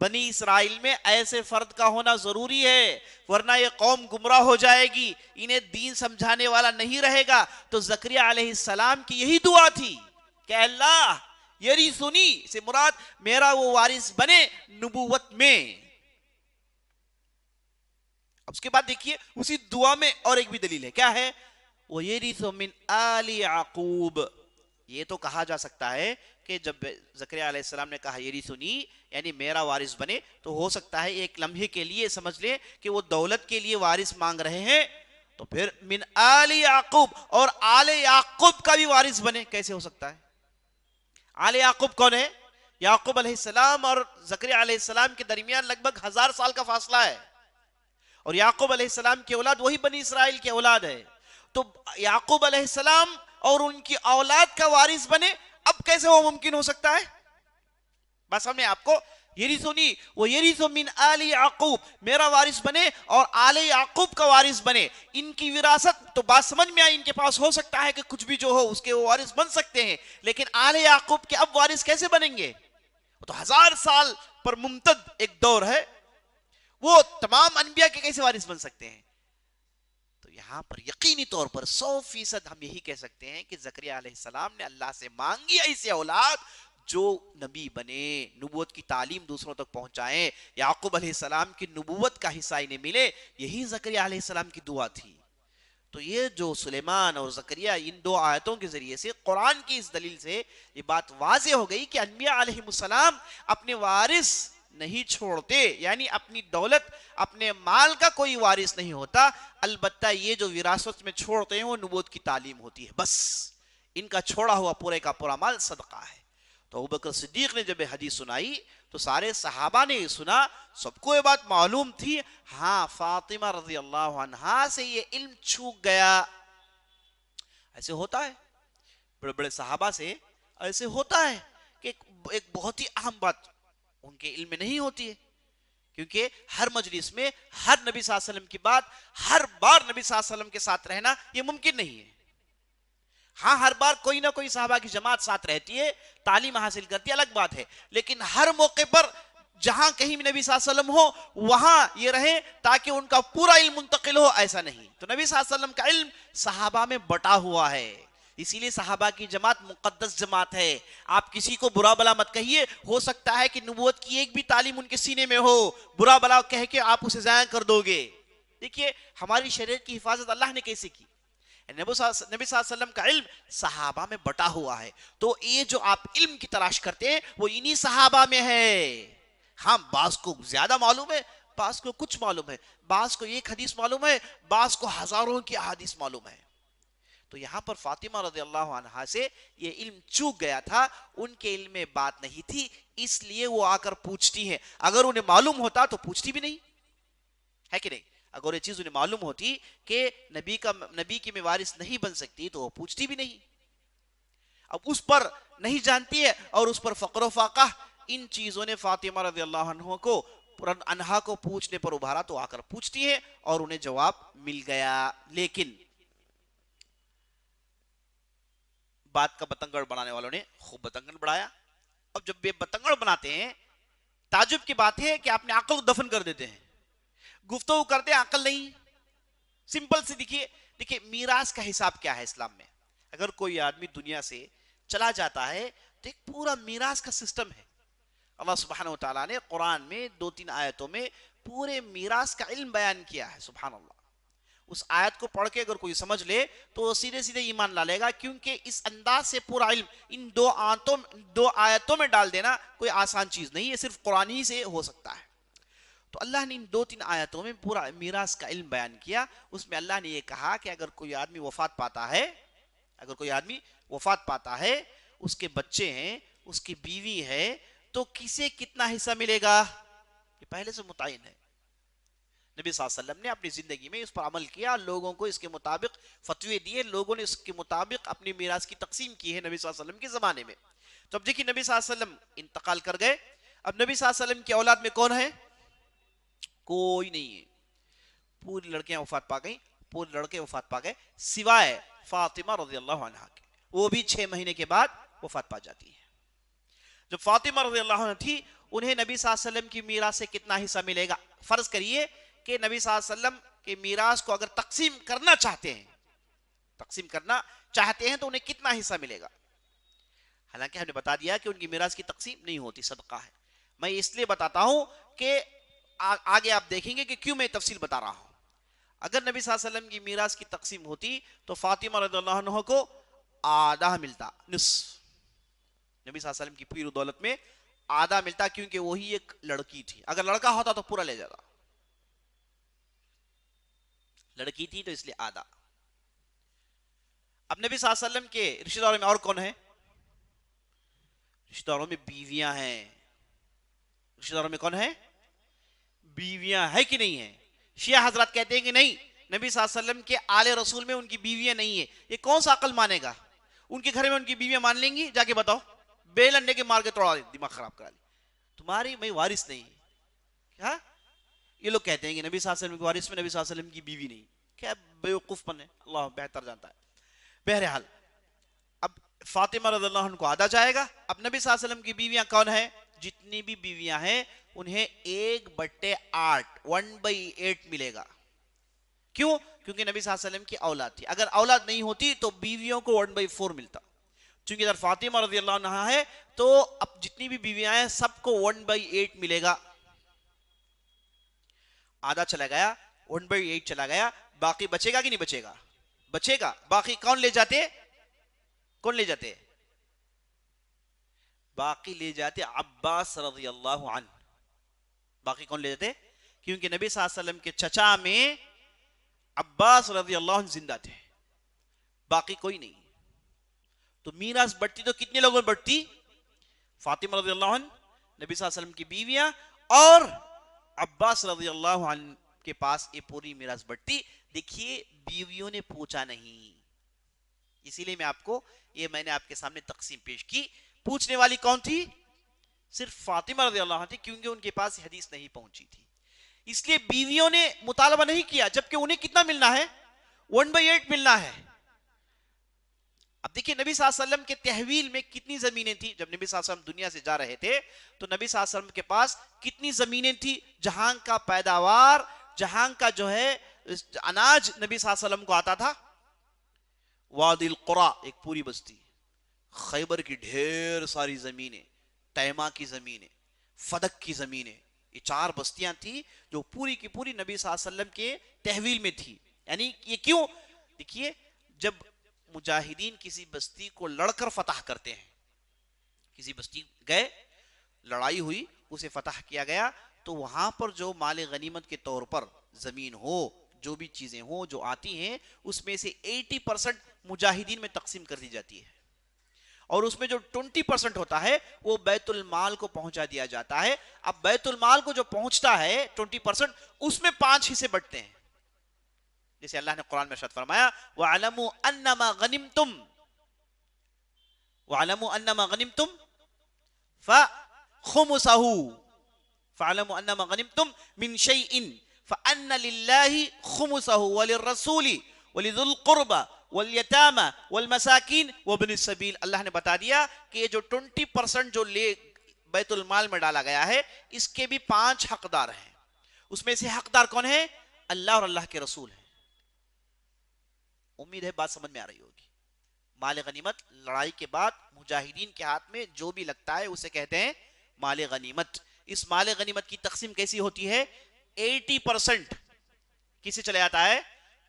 بنی اسرائیل میں ایسے فرد کا ہونا ضروری ہے، ورنہ یہ قوم گمراہ ہو جائے گی، انہیں دین سمجھانے والا نہیں رہے گا۔ تو زکریا علیہ السلام کی یہی دعا تھی کہ اللہ یرثنی سے مراد میرا وہ وارث بنے نبوت میں۔ اب اس کے بعد دیکھیے اسی دعا میں اور ایک بھی دلیل ہے، کیا ہے؟ وَيَرِثُ مِنْ آلِ يَعْقُوبَ۔ یہ تو کہا جا سکتا ہے کہ جب زکریا علیہ السلام نے کہا یرثنی یعنی میرا وارث بنے، تو ہو سکتا ہے ایک لمحے کے لیے سمجھ لیں کہ وہ دولت کے لیے وارث مانگ رہے ہیں، تو پھر من آل یعقوب، اور آل یعقوب کا بھی وارث بنے، کیسے ہو سکتا ہے؟ آل یعقوب کون ہے؟ یعقوب علیہ السلام اور زکریا علیہ السلام کے درمیان لگ بھگ 1000 سال کا فاصلہ ہے، اور یعقوب علیہ السلام کی اولاد وہی بنی اسرائیل کی اولاد ہے۔ تو یعقوب علیہ السلام اور ان کی اولاد کا وارث بنے، اب کیسے وہ ممکن ہو سکتا ہے؟ بس ہم نے آپ کو یرثنی وَيَرِثُ مِنْ آلِ یعقوب، میرا وارث بنے اور آل یعقوب کا وارث بنے، ان کی وراثت تو بات سمجھ میں آئی، ان کے پاس ہو سکتا ہے کہ کچھ بھی جو ہو اس کے وہ وارث بن سکتے ہیں، لیکن آل یعقوب کے اب وارث کیسے بنیں گے؟ وہ تو 1000 سال پر ممتد ایک دور ہے، وہ تمام انبیاء کے کیسے وارث بن سکتے ہیں؟ تو یہاں پر یقینی طور پر 100% ہم یہی کہہ سکتے ہیں کہ زکریا علیہ السلام نے اللہ سے مانگی ایسی اولاد جو نبی بنے، نبوت کی تعلیم دوسروں تک پہنچائیں، یعقوب علیہ السلام کی نبوت کا حصہ انہیں ملے، یہی زکریا علیہ السلام کی دعا تھی۔ تو یہ جو سلیمان اور زکریا ان دو آیتوں کے ذریعے سے، قرآن کی اس دلیل سے یہ بات واضح ہو گئی کہ انبیاء علیہ السلام اپنے وارث نہیں چھوڑتے، یعنی اپنی دولت، اپنے مال کا کوئی وارث نہیں ہوتا، البتہ یہ جو وراثت میں چھوڑتے ہیں وہ نبوت کی تعلیم ہوتی ہے، بس ان کا چھوڑا ہوا پورے کا پورا مال صدقہ ہے۔ تو ابوبکر صدیق نے جب یہ حدیث سنائی تو سارے صحابہ نے یہ سنا، سب کو یہ بات معلوم تھی، ہاں فاطمہ رضی اللہ عنہا سے یہ علم چھوٹ گیا۔ ایسے ہوتا ہے بڑے بڑے صحابہ سے، ایسے ہوتا ہے کہ ایک بہت ہی اہم بات ان کے علم میں نہیں ہوتی ہے، کیونکہ ہر مجلس میں ہر نبی صلی اللہ علیہ وسلم کی بات ہر بار نبی صلی اللہ علیہ وسلم کے ساتھ رہنا یہ ممکن نہیں ہے۔ ہاں ہر بار کوئی نہ کوئی صحابہ کی جماعت ساتھ رہتی ہے، تعلیم حاصل کرتی ہے، الگ بات ہے، لیکن ہر موقع پر جہاں کہیں بھی نبی صلی اللہ علیہ وسلم ہو وہاں یہ رہے تاکہ ان کا پورا علم منتقل ہو، ایسا نہیں۔ تو نبی صلی اللہ علیہ وسلم کا علم صحابہ میں بٹا ہوا ہے، اسی لیے صحابہ کی جماعت مقدس جماعت ہے۔ آپ کسی کو برا بلا مت کہیے، ہو سکتا ہے کہ نبوت کی ایک بھی تعلیم ان کے سینے میں ہو، برا بلا کہہ کے آپ اسے ضائع کر دو گے۔ دیکھیے ہماری شریعت کی حفاظت اللہ نے کیسے کی؟ نبی صلی اللہ علیہ وسلم کا علم صحابہ میں بٹا ہوا ہے، تو یہ جو آپ علم کی تلاش کرتے ہیں وہ انہی صحابہ میں ہے۔ ہاں بعض کو زیادہ معلوم ہے، بعض کو کچھ معلوم ہے، بعض کو ایک حدیث معلوم ہے، بعض کو ہزاروں کی احادیث معلوم ہے۔ تو یہاں پر فاطمہ رضی اللہ عنہا سے یہ علم چوک گیا تھا، ان کے علم میں بات نہیں تھی، اس لیے وہ آ کر پوچھتی ہیں. اگر انہیں معلوم ہوتا تو پوچھتی بھی نہیں ہے کہ نہیں. اگر یہ چیز انہیں معلوم ہوتی کہ نبی کی میں وارث نہیں بن سکتی تو وہ پوچھتی بھی نہیں. اب اس پر نہیں جانتی ہے اور اس پر فقر و فاقہ، ان چیزوں نے فاطمہ رضی اللہ عنہا کو پوچھنے پر ابھارا تو آ کر پوچھتی ہیں اور انہیں جواب مل گیا. لیکن بات کا بتنگڑ بنانے والوں نے خوب بتنگڑ بڑھایا. اب جب یہ بتنگڑ بناتے ہیں، تعجب کی بات ہے کہ آپ نے عقل کو دفن کر دیتے ہیں، گفتگو کرتے ہیں عقل نہیں. سمپل سی دیکھیے میراث کا حساب کیا ہے اسلام میں. اگر کوئی آدمی دنیا سے چلا جاتا ہے تو ایک پورا میراث کا سسٹم ہے. اللہ سبحانہ و تعالیٰ نے قرآن میں 2-3 آیتوں میں پورے میراث کا علم بیان کیا ہے. سبحان اللہ. اس آیت کو پڑھ کے اگر کوئی سمجھ لے تو سیدھے سیدھے ایمان لا لے گا، کیونکہ اس انداز سے پورا علم ان 2 آیتوں میں ڈال دینا کوئی آسان چیز نہیں ہے، صرف قرآن ہی سے ہو سکتا ہے. تو اللہ نے ان 2-3 آیتوں میں پورا میراث کا علم بیان کیا. اس میں اللہ نے یہ کہا کہ اگر کوئی آدمی وفات پاتا ہے، اس کے بچے ہیں، اس کی بیوی ہے، تو کسے کتنا حصہ ملے گا یہ پہلے سے متعین ہے. نبی صلی اللہ علیہ وسلم نے اپنی زندگی میں اس پر عمل کیا، لوگوں کو اس کے مطابق فتوے دیے، لوگوں نے اس کے مطابق اپنی میراث کی تقسیم کی ہے نبی صلی اللہ علیہ وسلم کے زمانے میں. تو اب دیکھیے نبی صلی اللہ علیہ وسلم انتقال کر گئے. اب نبی صلی اللہ علیہ وسلم کی اولاد میں کون ہے؟ کوئی نہیں ہے. پوری لڑکیاں وفات پا گئیں، پورے لڑکے وفات پا گئے سوائے فاطمہ رضی اللہ عنہا کے. وہ بھی 6 مہینے کے بعد وفات پا جاتی ہے. جب فاطمہ رضی اللہ عنہ تھی، انہیں نبی صلی اللہ علیہ وسلم کی میراث سے کتنا حصہ ملے گا؟ فرض کریے کہ نبی صلی اللہ علیہ وسلم کے میراث کو اگر تقسیم کرنا چاہتے ہیں تو انہیں کتنا حصہ ملے گا؟ حالانکہ ہم نے بتا دیا کہ ان کی میراث کی تقسیم نہیں ہوتی، صدقہ ہے. میں اس لیے بتاتا ہوں کہ آگے آپ دیکھیں گے کہ کیوں میں تفصیل بتا رہا ہوں. اگر نبی صلی اللہ علیہ وسلم کی میراث کی تقسیم ہوتی تو فاطمہ رضی اللہ عنہ کو آدھا ملتا، نصف. نبی صلی اللہ علیہ وسلم کی پوری دولت میں آدھا ملتا، کیونکہ وہی ایک لڑکی تھی. اگر لڑکا ہوتا تو پورا لے جاتا، لڑکی تھی تو اس لیے آدھا. اب نبی صلی اللہ علیہ وسلم کے رشتہ داروں میں اور کون ہے؟ رشتہ داروں میں بیویاں ہیں. رشتہ داروں میں کون ہے؟ بیویاں ہے کہ نہیں ہے؟ شیعہ حضرات کہتے ہیں کہ نہیں، نبی صلی اللہ علیہ وسلم کے آل رسول میں ان کی بیویاں نہیں ہیں. یہ کون سا عقل مانے گا؟ ان کے گھر میں ان کی بیویاں مان لیں گی؟ جا کے بتاؤ. بیل انڈے کے مار کے توڑا دیں، دماغ خراب کرا لیں. تمہاری میں وارث نہیں. کیا یہ لوگ کہتے ہیں کہ نبی صلی اللہ علیہ وسلم کے وارث میں نبی صلی اللہ علیہ وسلم کی بیوی نہیں. کیا بیوقوف پن ہے، اللہ بہتر جانتا ہے. بہرحال اب فاطمہ رضی اللہ عنہ کو آدھا جائے گا. اب نبی صلی اللہ علیہ وسلم کی بیویاں کون ہیں؟ جتنی بھی بیویاں ہیں انہیں 1/8 1/8 ملے گا. کیوں؟ کیونکہ نبی صلی اللہ علیہ وسلم کی اولاد تھی. اگر اولاد نہیں ہوتی تو بیویوں کو 1/4 ملتا. چونکہ اگر فاطمہ رضی اللہ عنہ ہے تو اب جتنی بھی بیویاں ہیں سب کو 1/8 ملے گا. آدھا چلا گیا، 1/8 چلا گیا، باقی بچے گا کہ نہیں بچے گا؟ بچے گا. باقی کون لے جاتے؟ باقی لے جاتے عباس رضی اللہ عنہ. باقی کون لے جاتے؟ کیونکہ نبی صلی اللہ علیہ وسلم کے چچا میں عباس رضی اللہ عنہ زندہ تھے، باقی کوئی نہیں. تو میراث بڑھتی تو کتنے لوگوں میں بڑھتی؟ فاطمہ رضی اللہ عنہ، نبی صلی اللہ علیہ وسلم کی بیویاں اور عباس رضی اللہ عنہ کے پاس یہ پوری میراث بڑھتی. دیکھیے بیویوں نے پوچھا نہیں، اسی لیے میں نے آپ کے سامنے تقسیم پیش کی. پوچھنے والی کون تھی؟ صرف فاطمہ رضی اللہ عنہ تھی، کیونکہ ان کے پاس حدیث نہیں پہنچی تھی. اس لیے بیویوں نے مطالبہ نہیں کیا، جبکہ انہیں کتنا ملنا ہے؟ 1/8 ملنا ہے. اب دیکھیے نبی صلی اللہ علیہ وسلم کے تحویل میں کتنی زمینیں تھی؟ جب نبی صلی اللہ علیہ وسلم دنیا سے جا رہے تھے تو نبی صلی اللہ علیہ وسلم کے پاس کتنی زمینیں تھی؟ جہاں کا پیداوار، جہاں کا جو ہے اناج نبی صلی اللہ علیہ وسلم کو آتا تھا. وادی القرا ایک پوری بستی، خیبر کی ڈھیر ساری زمینیں، تیمہ کی زمینیں، فدق کی زمینیں، یہ 4 بستیاں تھی جو پوری کی پوری نبی صلی اللہ علیہ وسلم کے تحویل میں تھی. یعنی یہ کیوں؟ دیکھیے جب مجاہدین کسی بستی کو لڑ کر فتح کرتے ہیں، کسی بستی گئے، لڑائی ہوئی، اسے فتح کیا گیا، تو وہاں پر جو مال غنیمت کے طور پر زمین ہو، جو بھی چیزیں ہوں جو آتی ہیں، اس میں سے 80% مجاہدین میں تقسیم کر دی جاتی ہے، اور اس میں جو 20% ہوتا ہے وہ بیت المال کو پہنچا دیا جاتا ہے۔ اب بیت المال کو جو پہنچتا ہے 20%، اس میں 5 حصے بٹتے ہیں، جیسے اللہ نے قرآن میں ارشاد فرمایا وَعَلَمُوا أَنَّمَا غَنِمْتُمْ وَعَلَمُوا أَنَّمَا غَنِمْتُمْ فَخُمُسَهُ فَعَلَمُوا أَنَّمَا غَنِمْتُمْ مِنْ شَيْءٍ فَأَنَّ لِلَّهِ خُمُسَهُ وَلِلرَّسُولِ وَلِذُو الْقُرْبَى وَالْيَتَامَى وَالْمَسَاكِينِ وَابْنِ السَّبِيلِ، اللہ نے بتا دیا کہ یہ جو 20% جو بیت المال میں ڈالا گیا ہے، اس کے بھی 5 حقدار ہیں۔ اس میں سے حقدار کون ہے؟ اللہ اور اللہ کے رسول ہیں۔ امید ہے بات سمجھ میں آ رہی ہوگی۔ مال غنیمت لڑائی کے بعد مجاہدین کے ہاتھ میں جو بھی لگتا ہے اسے کہتے ہیں مال غنیمت۔ اس مال غنیمت کی تقسیم کیسی ہوتی ہے؟ 80% کسے چلے جاتا ہے؟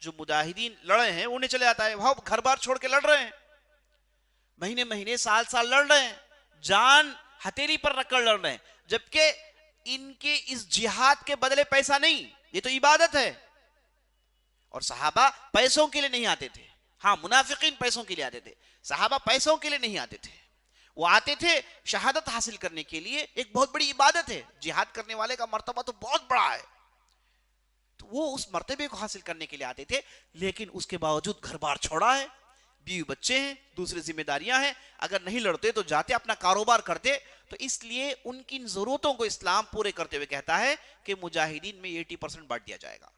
جو مجاہدین لڑے ہیں انہیں چلے جاتا ہے، وہ گھر بار چھوڑ کے لڑ رہے ہیں، مہینے مہینے سال سال لڑ رہے ہیں، جان ہتھیلی پر رکھ کر لڑ رہے ہیں، جبکہ ان کے اس جہاد کے بدلے پیسہ نہیں، یہ تو عبادت ہے۔ اور صحابہ پیسوں کے لیے نہیں آتے تھے، ہاں منافقین پیسوں کے لیے آتے تھے، صحابہ پیسوں کے لیے نہیں آتے تھے، وہ آتے تھے شہادت حاصل کرنے کے لیے۔ ایک بہت بڑی عبادت ہے، جہاد کرنے والے کا مرتبہ تو بہت بڑا ہے، تو وہ اس مرتبے کو حاصل کرنے کے لیے آتے تھے، لیکن اس کے باوجود گھر بار چھوڑا ہے، بیوی بچے ہیں، دوسری ذمہ داریاں ہیں، اگر نہیں لڑتے تو جاتے اپنا کاروبار کرتے۔ تو اس لیے ان کی ضرورتوں کو اسلام پورے کرتے ہوئے کہتا ہے کہ مجاہدین میں 80% بانٹ دیا جائے گا،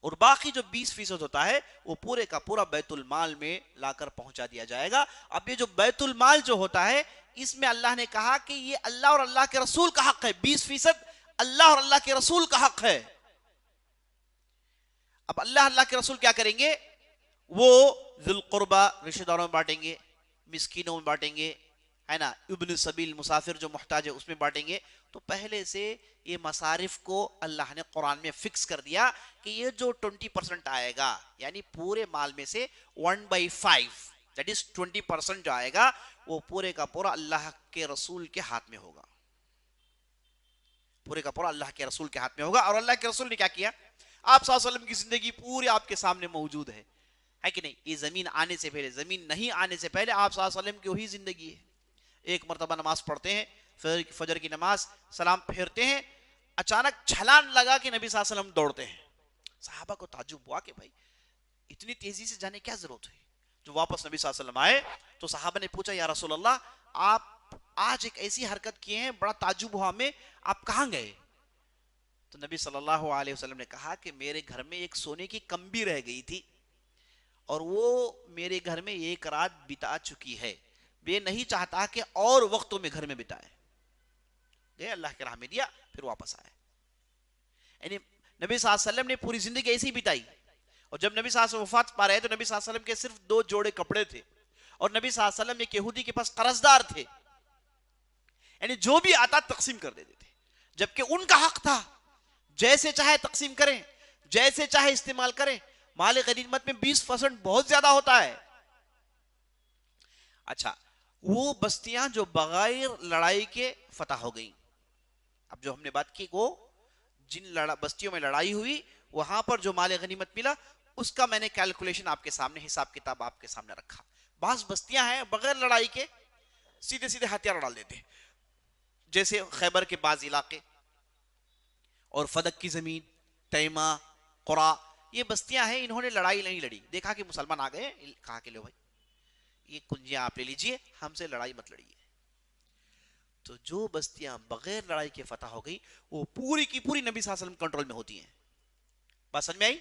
اور باقی جو 20% ہوتا ہے وہ پورے کا پورا بیت المال میں لا کر پہنچا دیا جائے گا۔ اب یہ جو بیت المال جو ہوتا ہے، اس میں اللہ نے کہا کہ یہ اللہ اور اللہ کے رسول کا حق ہے، 20% اللہ اور اللہ کے رسول کا حق ہے۔ اب اللہ کے رسول کیا کریں گے؟ وہ ذی القربہ رشتہ داروں میں بانٹیں گے، مسکینوں میں بانٹیں گے، ہے نا، ابن السبیل مسافر جو محتاج ہے اس میں بانٹیں گے۔ تو پہلے سے یہ مصارف کو اللہ نے قرآن میں فکس کر دیا کہ یہ جو 20% آئے گا، یعنی پورے مال میں سے 1/5 دیٹ از 20% جو آئے گا، وہ پورے کا پورا اللہ کے رسول کے ہاتھ میں ہوگا، پورے کا پورا اللہ کے رسول کے ہاتھ میں ہوگا۔ اور اللہ کے رسول نے کیا کیا؟ آپ صلی اللہ علیہ وسلم کی زندگی پوری آپ کے سامنے موجود ہے کہ نہیں؟ یہ زمین آنے سے پہلے، زمین نہیں آنے سے پہلے آپ صلی اللہ علیہ وسلم کی وہی زندگی ہے۔ ایک مرتبہ نماز پڑھتے ہیں، فجر کی نماز، سلام پھیرتے ہیں، اچانک چھلانگ لگا کہ نبی صلی اللہ علیہ وسلم دوڑتے ہیں۔ صحابہ کو تعجب ہوا کہ بھائی اتنی تیزی سے جانے کیا ضرورت ہوئی؟ جو واپس نبی صلی اللہ علیہ وسلم آئے تو صحابہ نے پوچھا یا رسول اللہ، آپ آج ایک ایسی حرکت کیے ہیں، بڑا تعجب ہوا ہمیں، آپ کہاں گئے؟ تو نبی صلی اللہ علیہ وسلم نے کہا کہ میرے گھر میں ایک سونے کی کمبی رہ گئی تھی، اور وہ میرے گھر میں ایک رات بتا چکی ہے، میں نہیں چاہتا کہ اور وقتوں میں گھر میں بتائے۔ گئے اللہ کے راہ میں دیا، پھر واپس آئے۔ یعنی نبی صلی اللہ علیہ وسلم نے پوری زندگی ایسی ہی بتائی، اور جب نبی صلی اللہ علیہ وسلم وفات پا رہے تو نبی صلی اللہ علیہ وسلم کے صرف 2 جوڑے کپڑے تھے، اور نبی صلی اللہ علیہ وسلم ایک یہودی کے پاس قرض دار تھے، یعنی جو بھی آتا تقسیم کر دیتے تھے، جبکہ ان کا حق تھا جیسے چاہے تقسیم کریں، جیسے چاہے استعمال کریں۔ مال غنیمت میں 20% بہت زیادہ ہوتا ہے۔ اچھا، وہ بستیاں جو بغیر لڑائی کے فتح ہو گئیں، اب جو ہم نے بات کی وہ جن بستیوں میں لڑائی ہوئی وہاں پر جو مال غنیمت ملا، اس کا میں نے کیلکولیشن آپ کے سامنے، حساب کتاب آپ کے سامنے رکھا۔ بعض بستیاں ہیں بغیر لڑائی کے سیدھے سیدھے ہتھیار ڈال دیتے ہیں، جیسے خیبر کے بعض علاقے اور فدق کی زمین، تیمہ، قرا، یہ بستیاں ہیں، انہوں نے لڑائی نہیں لڑی، دیکھا کہ مسلمان آ گئے، کہا کہ لو بھائی یہ کنجیاں آپ لے لیجئے، ہم سے لڑائی مت لڑیے۔ تو جو بستیاں بغیر لڑائی کے فتح ہو گئی وہ پوری کی پوری نبی صلی اللہ علیہ وسلم کنٹرول میں ہوتی ہیں۔ بات سمجھ میں آئی؟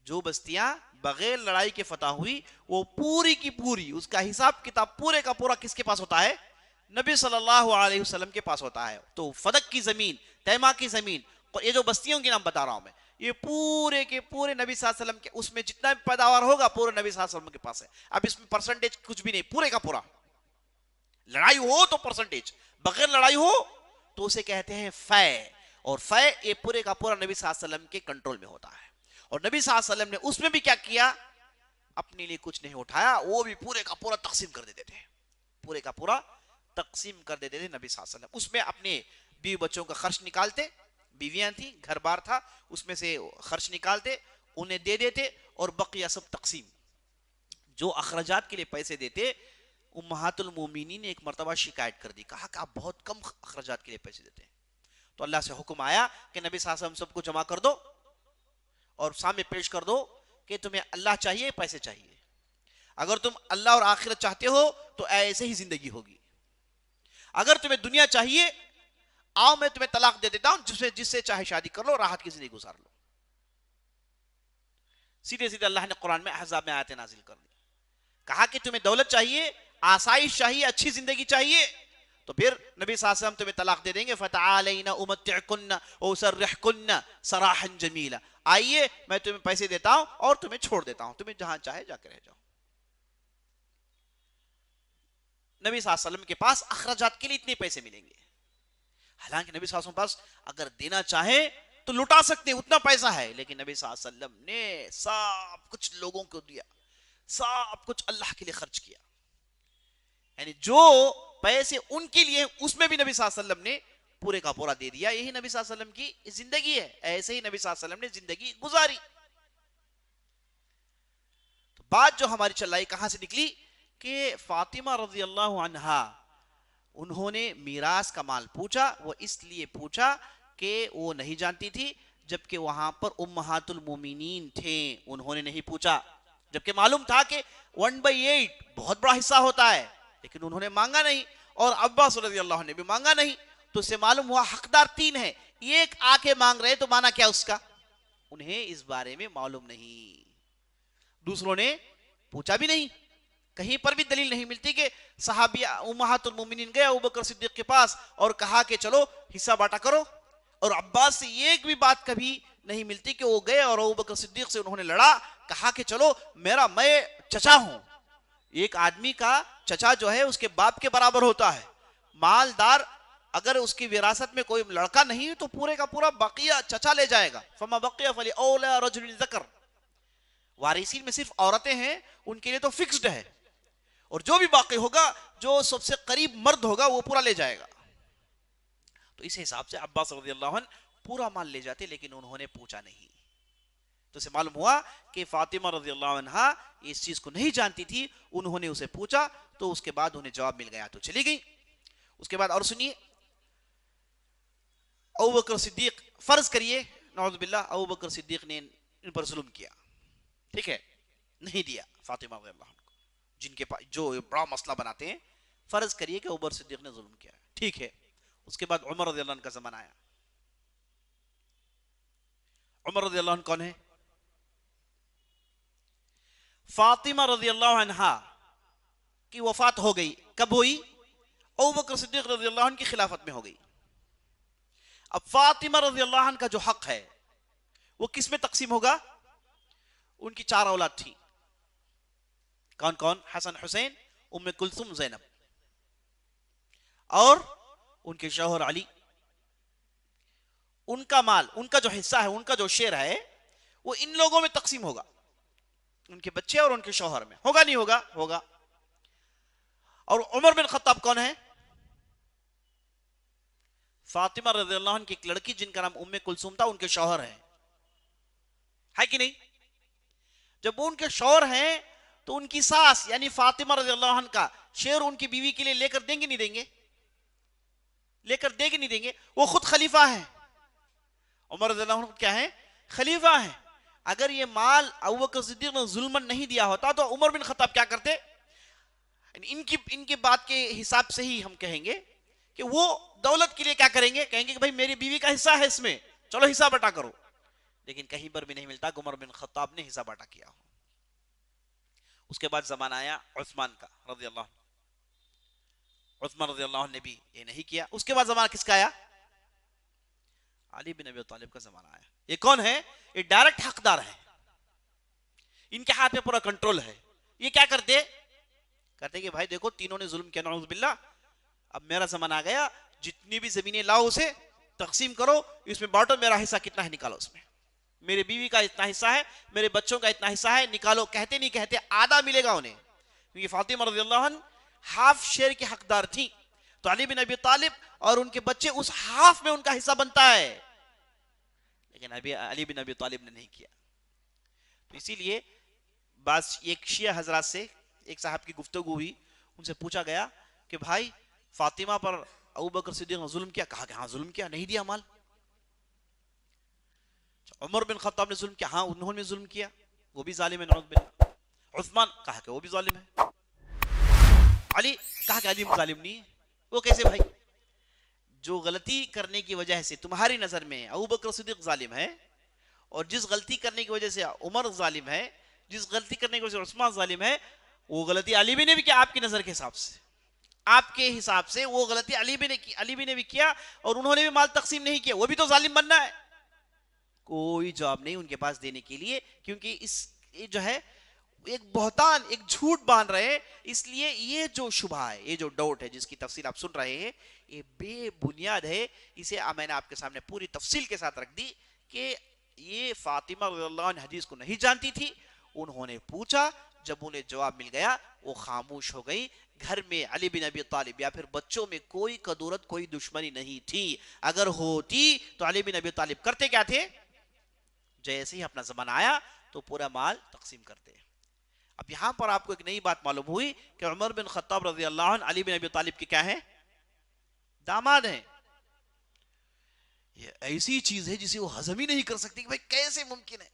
جو بستیاں بغیر لڑائی کے فتح ہوئی وہ پوری کی پوری اس کا حساب کتاب پورے کا پورا کس کے پاس ہوتا ہے؟ نبی صلی اللہ علیہ وسلم کے پاس ہوتا ہے۔ تو فدق کی زمین، تیمہ کی زمین، یہ جو بستیوں کے نام بتا رہا ہوں میں، یہ پورے کے پورے نبی صلی اللہ علیہ وسلم کے، اس میں جتنا بھی پیداوار ہوگا پورے نبی صلی اللہ علیہ وسلم کے پاس ہے۔ اب اس میں پرسنٹیج کچھ بھی نہیں، پورے کا پورا، لڑائی ہو تو پرسنٹیج، بغیر لڑائی ہو تو اسے کہتے ہیں فے، اور فے یہ پورے کا پورا نبی صلی اللہ علیہ وسلم کے کنٹرول میں ہوتا ہے۔ اور نبی صلی اللہ علیہ وسلم نے اس میں بھی کیا کیا؟ اپنے لیے کچھ نہیں اٹھایا، وہ بھی پورے کا پورا تقسیم کر دیتے تھے، پورے کا پورا تقسیم کر دیتے تھے نبی صلی اللہ علیہ وسلم۔ اس میں اپنے بیوی بچوں کا خرچ نکالتے، بیویاں تھیں، گھر بار تھا، اس میں سے خرچ نکالتے، انہیں دے دیتے، اور بقیہ سب تقسیم جو اخراجات کے لیے پیسے دیتے، امہات المومنین نے ایک مرتبہ شکایت کر دی، کہا کہ آپ بہت کم اخراجات کے لیے پیسے دیتے ہیں. تو اللہ سے حکم آیا کہ نبی صلی اللہ علیہ وسلم سب کو جمع کر دو اور سامنے پیش کر دو کہ تمہیں اللہ چاہیے، پیسے چاہیے. اگر تم اللہ اور آخرت چاہتے ہو تو ایسے ہی زندگی ہوگی. اگر تمہیں دنیا چاہیے، آؤ میں تمہیں طلاق دے دیتا ہوں، جس سے چاہے شادی کر لو، راحت کی زندگی گزار لو. سیدھے سیدھے اللہ نے قرآن میں احزاب میں آیتیں نازل کر دی. کہا کہ تمہیں دولت چاہیے، آسائش چاہیے، اچھی زندگی چاہیے، تو پھر نبی صلی اللہ علیہ وسلم تمہیں طلاق دے دیں گے. فَتَعَالَيْنَ أُمَتِّعْكُنَّ وَأُسَرِّحْكُنَّ سَرَاحًا جَمِيلًا، آئیے میں تمہیں پیسے دیتا ہوں اور تمہیں چھوڑ دیتا ہوں، تمہیں جہاں چاہے جا کے رہ جاؤ. نبی صلی اللہ علیہ وسلم کے پاس اخراجات کے لیے اتنے پیسے ملیں گے. حالانکہ نبی صلی اللہ علیہ وسلم پاس اگر دینا چاہیں تو لٹا سکتے ہیں، اتنا پیسہ ہے، لیکن نبی صلی اللہ علیہ وسلم نے سب کچھ لوگوں کو دیا، سب کچھ اللہ کے لیے خرچ کیا. یعنی جو پیسے ان کے لیے اس میں بھی نبی صلی اللہ علیہ وسلم نے پورے کا پورا دے دیا. یہی نبی صلی اللہ علیہ وسلم کی زندگی ہے، ایسے ہی نبی صلی اللہ علیہ وسلم نے زندگی گزاری. تو بات جو ہماری چل رہی کہاں سے نکلی کہ فاطمہ رضی اللہ عنہا انہوں نے میراث کا مال پوچھا. وہ اس لیے پوچھا کہ وہ نہیں جانتی تھی، جبکہ وہاں پر امہات المومنین تھے، انہوں نے نہیں پوچھا. جبکہ معلوم تھا کہ 1/8 بہت بڑا حصہ ہوتا ہے، لیکن انہوں نے مانگا نہیں، اور عباس رضی اللہ عنہ نے بھی مانگا نہیں. تو اس سے معلوم ہوا حقدار 3 ہیں، ایک آ کے مانگ رہے تو مانا کیا اس کا؟ انہیں اس بارے میں معلوم نہیں، دوسروں نے پوچھا بھی نہیں. کہیں پر بھی دلیل نہیں ملتی کہ صحابی امہات المومنین گئے ابوبکر صدیق کے پاس اور کہا کہ چلو حصہ بانٹا کرو. اور عباس سے ایک بھی بات کبھی نہیں ملتی کہ وہ گئے اور ابوبکر صدیق سے انہوں نے لڑا، کہا کہ چلو میں چچا ہوں. ایک آدمی کا چچا جو ہے اس کے باپ کے برابر ہوتا ہے. مالدار اگر اس کی وراثت میں کوئی لڑکا نہیں تو پورے کا پورا بقیہ چچا لے جائے گا. فما بقیہ فلأولی رجل ذکر، وارثین میں صرف عورتیں ہیں، ان کے لیے تو فکسڈ ہے، اور جو بھی باقی ہوگا، جو سب سے قریب مرد ہوگا وہ پورا لے جائے گا. تو اس حساب سے عباس رضی اللہ عنہ پورا مال لے جاتے، لیکن انہوں نے پوچھا نہیں. تو اسے معلوم ہوا کہ فاطمہ رضی اللہ عنہ اس چیز کو نہیں جانتی تھی، انہوں نے اسے پوچھا تو اس کے بعد انہیں جواب مل گیا تو چلی گئی. اس کے بعد اور سنیے، ابوبکر صدیق، فرض کریے نعوذ باللہ ابوبکر صدیق نے ان پر ظلم کیا، ٹھیک ہے، نہیں دیا فاطمہ رضی اللہ عنہ کو، جن کے پاس جو بڑا مسئلہ بناتے ہیں. فرض کریے کہ ابوبکر صدیق نے ظلم کیا، ٹھیک ہے. اس کے بعد عمر رضی اللہ عنہ کا زمانہ آیا. عمر رضی اللہ عنہ کون ہے؟ فاطمہ رضی اللہ عنہ کی وفات ہو گئی. کب ہوئی؟ ابوبکر صدیق رضی اللہ عنہ کی خلافت میں ہو گئی. اب فاطمہ رضی اللہ عنہ کا جو حق ہے وہ کس میں تقسیم ہوگا؟ ان کی 4 اولاد تھی. کون کون؟ حسن، حسین، ام کلثوم، زینب، اور ان کے شوہر علی. ان کا مال، ان کا جو حصہ ہے، ان کا جو شیئر ہے وہ ان لوگوں میں تقسیم ہوگا، ان کے بچے اور ان کے شوہر میں. ہوگا نہیں ہوگا؟ ہوگا. اور عمر بن خطاب کون ہے؟ فاطمہ رضی اللہ عنہ کی ایک لڑکی جن کا نام ام کلثوم تھا، ان کے شوہر ہیں، ہے کہ نہیں؟ جب وہ ان کے شوہر ہیں تو ان کی ساس یعنی فاطمہ رضی اللہ عنہ کا شیئر ان کی بیوی کے لیے لے کر دیں گے نہیں دیں گے؟ لے کر دیں گے نہیں دیں گے؟ وہ خود خلیفہ ہیں. عمر رضی اللہ عنہ کیا ہیں؟ خلیفہ ہیں. اگر یہ مال ابوبکر صدیق نے ظلمن نہیں دیا ہوتا تو عمر بن خطاب کیا کرتے؟ ان کی بات کے حساب سے ہی ہم کہیں گے کہ وہ دولت کے لیے کیا کریں گے؟ کہیں گے کہ بھائی میری بیوی کا حصہ ہے اس میں، چلو حصہ بٹا کرو. لیکن کہیں پر بھی نہیں ملتا کہ عمر بن خطاب نے حصہ بٹا کیا ہو. اس کے بعد زمانہ آیا عثمان کا رضی اللہ عنہ. عثمان رضی اللہ عنہ نے بھی یہ نہیں کیا. اس کے بعد زمانہ کس کا آیا؟ علی بن ابی طالب کا زمانہ آیا. یہ کون ہے؟ یہ ڈائریکٹ حقدار ہے، ان کے ہاتھ میں پورا کنٹرول ہے. یہ کیا کرتے کہ بھائی دیکھو تینوں نے ظلم کیا، نعوذ باللہ، اب میرا زمانہ آ گیا، جتنی بھی زمینیں لاؤ اسے تقسیم کرو، اس میں بانٹو، میرا حصہ کتنا ہے نکالو، اس میں میرے بیوی کا اتنا حصہ ہے، میرے بچوں کا اتنا حصہ ہے، نکالو. کہتے نہیں کہتے آدھا ملے گا انہیں، کیونکہ فاطمہ رضی اللہ عنہ ہاف شیئر کی حقدار تھی. تو علی بن ابی طالب اور ان کے بچے اس ہاف میں ان کا حصہ بنتا ہے، لیکن علی بن ابی طالب نے نہیں کیا. تو اسی لیے بعض ایک شیعہ حضرات سے ایک صاحب کی گفتگو ہوئی، ان سے پوچھا گیا کہ بھائی فاطمہ پر ابو بکر صدیق نے ظلم کیا؟ کہا کہ ہاں ظلم کیا، نہیں دیا مال۔ عمر بن خطاب نے ظلم کیا؟ ہاں انہوں نے ظلم کیا، وہ بھی ظالم ہے نعوذ باللہ۔ عثمان، کہا کہ وہ بھی ظالم ہے۔ علی، کہا کہ علی ظالم نہیں ہے۔ وہ کیسے بھائی؟ جو غلطی کرنے کی وجہ سے تمہاری نظر میں ابو بکر صدیق ظالم ہے، اور جس غلطی کرنے کی وجہ سے عمر ظالم ہے، جس غلطی کرنے کی وجہ سے عثمان ظالم ہے، وہ غلطی علی بھی نے بھی کیا آپ کی نظر کے حساب سے، آپ کے حساب سے وہ غلطی علی بھی نے بھی کیا، اور انہوں نے بھی مال تقسیم نہیں کیا، وہ بھی تو ظالم بننا ہے۔ کوئی جواب نہیں ان کے پاس دینے کے لیے، کیونکہ اس جو ہے ایک بہتان، ایک جھوٹ باندھ رہے ہیں۔ اس لیے یہ جو شبہ ہے، یہ جو ڈاؤٹ ہے جس کی تفصیل آپ سن رہے ہیں، یہ بے بنیاد ہے۔ اسے میں نے آپ کے سامنے پوری تفصیل کے ساتھ رکھ دی کہ یہ فاطمہ رضی اللہ عنہ حدیث کو نہیں جانتی تھی، انہوں نے پوچھا، جب انہیں جواب مل گیا وہ خاموش ہو گئی۔ گھر میں علی بن ابی طالب یا پھر بچوں میں کوئی کدورت، کوئی دشمنی نہیں تھی۔ اگر ہوتی تو علی بن ابی طالب کرتے کیا تھے؟ جیسے ہی اپنا زمانہ آیا تو پورا مال تقسیم کرتے۔ اب یہاں پر آپ کو ایک نئی بات معلوم ہوئی کہ عمر بن خطاب رضی اللہ عنہ علی بن ابی طالب کے کیا ہیں؟ داماد ہیں۔ یہ ایسی چیز ہے جسے وہ ہضم ہی نہیں کر سکتی کہ بھائی کیسے ممکن ہے۔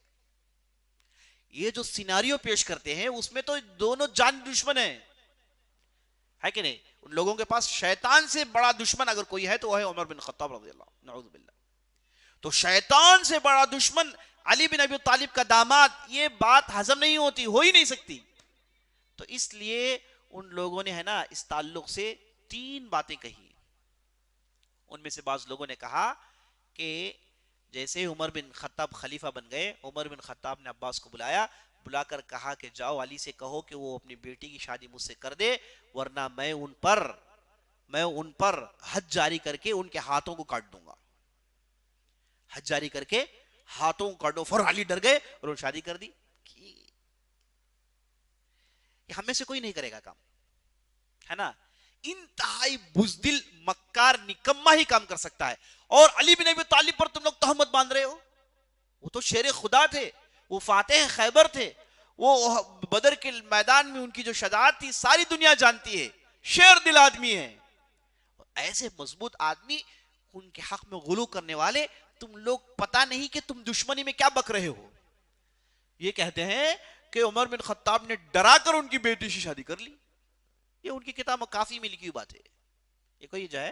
یہ جو سیناریو پیش کرتے ہیں اس میں تو دونوں جان دشمن ہیں، ہے کہ نہیں؟ ان لوگوں کے پاس شیطان سے بڑا دشمن اگر کوئی ہے تو وہ ہے عمر بن خطاب رضی اللہ عنہ، نعوذ باللہ۔ تو شیطان سے بڑا دشمن علی بن ابی طالب کا داماد، یہ بات ہضم نہیں ہوتی، ہو ہی نہیں سکتی۔ تو اس لیے ان لوگوں نے ہے نا اس تعلق سے 3 باتیں کہی۔ ان میں سے بعض لوگوں نے کہا کہ جیسے عمر بن خطاب خلیفہ بن گئے، عمر بن خطاب نے عباس کو بلا کر کہا کہ جاؤ علی سے کہو کہ وہ اپنی بیٹی کی شادی مجھ سے کر دے، ورنہ میں ان پر حد جاری کر کے ان کے ہاتھوں کو کاٹ دوں گا۔ حد جاری کر کے ہاتھوں کو کاٹ دو۔ فوراً علی ڈر گئے اور وہ شادی کر دی۔ یہ ہم میں سے کوئی نہیں کرے گا کام، ہے نا؟ انتہائی بزدل، مکار، نکما ہی کام کر سکتا ہے۔ اور علی بن ابی طالب پر تم لوگ تہمت باندھ رہے ہو؟ وہ تو شیر خدا تھے، وہ فاتح خیبر تھے، وہ بدر کے میدان میں ان کی جو شجاعت تھی ساری دنیا جانتی ہے، شیر دل آدمی ہے۔ ایسے مضبوط آدمی، ان کے حق میں غلو کرنے والے، تم لوگ پتہ نہیں کہ تم دشمنی میں کیا بک رہے ہو۔ یہ کہتے ہیں کہ عمر بن خطاب نے ڈرا کر ان کی بیٹی سے شادی کر لی۔ یہ ان کی کتاب کافی میں لکھی ہوئی بات ہے۔ یہ کوئی جو ہے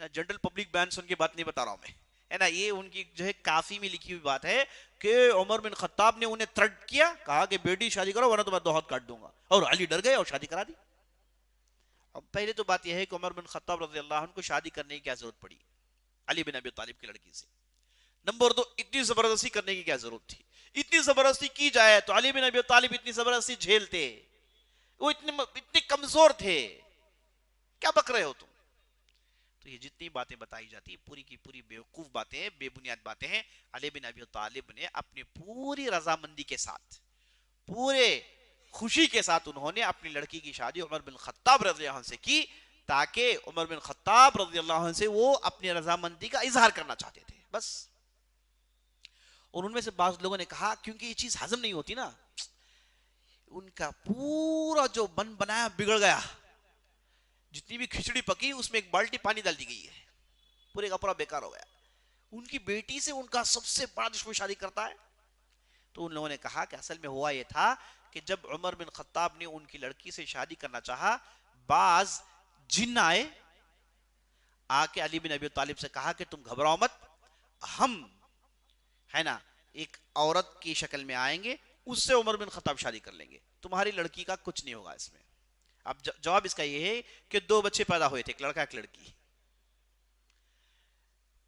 جنرل پبلک بیان سن کے بات نہیں بتا رہا ہوں میں، ہے نا؟ یہ ان کی جو ہے کافی میں لکھی ہوئی بات ہے کہ عمر بن خطاب نے انہیں تھرٹ کیا، کہا کہ بیٹی شادی کرو ورنہ تو میں 2 ہاتھ کاٹ دوں گا، اور علی ڈر گئے اور شادی کرا دی۔ اب پہلے تو بات یہ ہے کہ عمر بن خطاب رضی اللہ عنہ کو شادی کرنے کی کیا ضرورت پڑی علی بن ابی طالب کی لڑکی سے؟ نمبر 2، اتنی زبردستی کرنے کی کیا ضرورت تھی؟ اتنی زبردستی کی جائے تو علی بن ابی طالب اتنی زبردستی جھیلتے، وہ اتنے کمزور تھے، کیا بک رہے ہو تم؟ تو یہ جتنی باتیں بتائی جاتی پوری کی پوری بیوقوف باتیں ہیں، بے بنیاد باتیں ہیں۔ علی بن ابی طالب نے اپنی پوری رضامندی کے ساتھ، پورے خوشی کے ساتھ انہوں نے اپنی لڑکی کی شادی عمر بن خطاب رضی اللہ عنہ سے کی، تاکہ عمر بن خطاب رضی اللہ عنہ سے وہ اپنی رضامندی کا اظہار کرنا چاہتے تھے، بس۔ اور ان میں سے بعض لوگوں نے کہا کیونکہ یہ چیز ہضم نہیں ہوتی نا، ان کا پورا جو بنایا بگڑ گیا، جتنی بھی کھچڑی پکی اس میں 1 بالٹی پانی ڈال دی گئی ہے، پورے کا پورا بیکار ہو گیا۔ ان کی بیٹی سے ان کا سب سے بڑا دشمن شادی کرتا ہے۔ تو ان لوگوں نے کہا کہ اصل میں ہوا یہ تھا کہ جب عمر بن خطاب نے ان کی لڑکی سے شادی کرنا چاہا، بعض جن آئے، آ کے علی بن ابی طالب سے کہا کہ تم گھبراؤ مت، ہم ہے نا ایک عورت کی شکل میں آئیں گے، اس سے عمر بن خطاب شادی کر لیں گے، تمہاری لڑکی کا کچھ نہیں ہوگا اس میں۔ اب جواب اس کا یہ ہے کہ 2 بچے پیدا ہوئے تھے، ایک لڑکا ایک لڑکی۔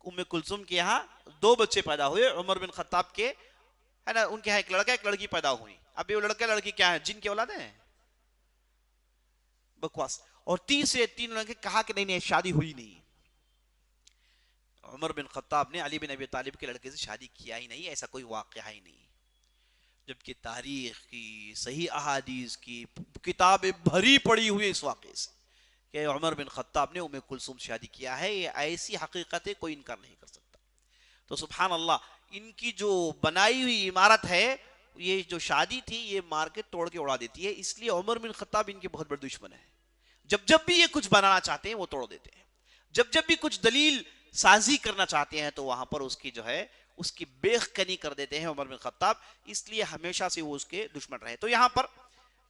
ام کلثوم کے یہاں 2 بچے پیدا ہوئے، عمر بن خطاب کے ہے نا ان کے یہاں ایک لڑکا ایک لڑکی پیدا ہوئی۔ اب یہ لڑکا لڑکی کیا ہے؟ جن کی اولاد ہیں، بکواس۔ اور 3 لڑکے کہا کہ نہیں شادی ہوئی نہیں۔ عمر بن خطاب نے علی بن ابی طالب کے لڑکے سے شادی کیا ہی نہیں، ایسا کوئی واقعہ ہی نہیں، جبکہ تاریخ کی، صحیح احادیث کی کتابیں بھری پڑی ہوئی اس واقعے سے کہ عمر بن خطاب نے ام کلثوم سے شادی کیا ہے۔ یہ ایسی حقیقت ہے کوئی انکار نہیں کر سکتا۔ تو سبحان اللہ، ان کی جو بنائی ہوئی عمارت ہے یہ جو شادی تھی یہ مار کے توڑ کے اڑا دیتی ہے، اس لیے عمر بن خطاب ان کے بہت بڑے دشمن ہیں. جب بھی یہ کچھ بنانا چاہتے ہیں وہ توڑ دیتے ہیں، جب بھی کچھ دلیل سازی کرنا چاہتے ہیں تو وہاں پر اس کی جو ہے اس کی بیخ کنی کر دیتے ہیں عمر بن خطاب، اس لیے ہمیشہ سے وہ اس کے دشمن رہے. تو یہاں پر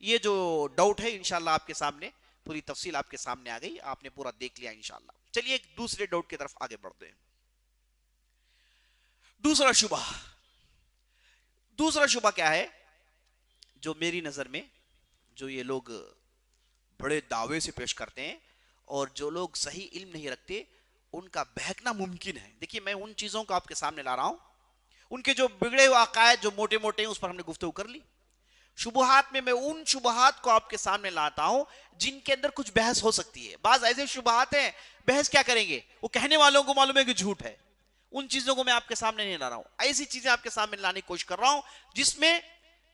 یہ جو ڈاؤٹ ہے انشاءاللہ آپ کے سامنے پوری تفصیل آپ کے سامنے آ گئی، آپ نے پورا دیکھ لیا انشاءاللہ. چلیے ایک دوسرے ڈاؤٹ کی طرف آگے بڑھتے ہیں. دوسرا شبہ کیا ہے؟ جو میری نظر میں جو یہ لوگ بڑے دعوے سے پیش کرتے ہیں اور جو لوگ صحیح علم نہیں رکھتے ان کا بہکنا ممکن ہے. دیکھیے میں ان چیزوں کو آپ کے سامنے لا رہا ہوں، ان کے جو بگڑے ہوئے عقائد جو موٹے موٹے ہیں اس پر ہم نے گفتگو کر لی. شبہات میں ان شبہات کو آپ کے سامنے لاتا ہوں جن کے اندر کچھ بحث ہو سکتی ہے. بعض ایسے شبہات ہیں بحث کیا کریں گے، وہ کہنے والوں کو معلوم ہے کہ جھوٹ ہے، ان چیزوں کو میں آپ کے سامنے نہیں لا رہا ہوں. ایسی چیزیں آپ کے سامنے لانے کی کوشش کر رہا ہوں جس میں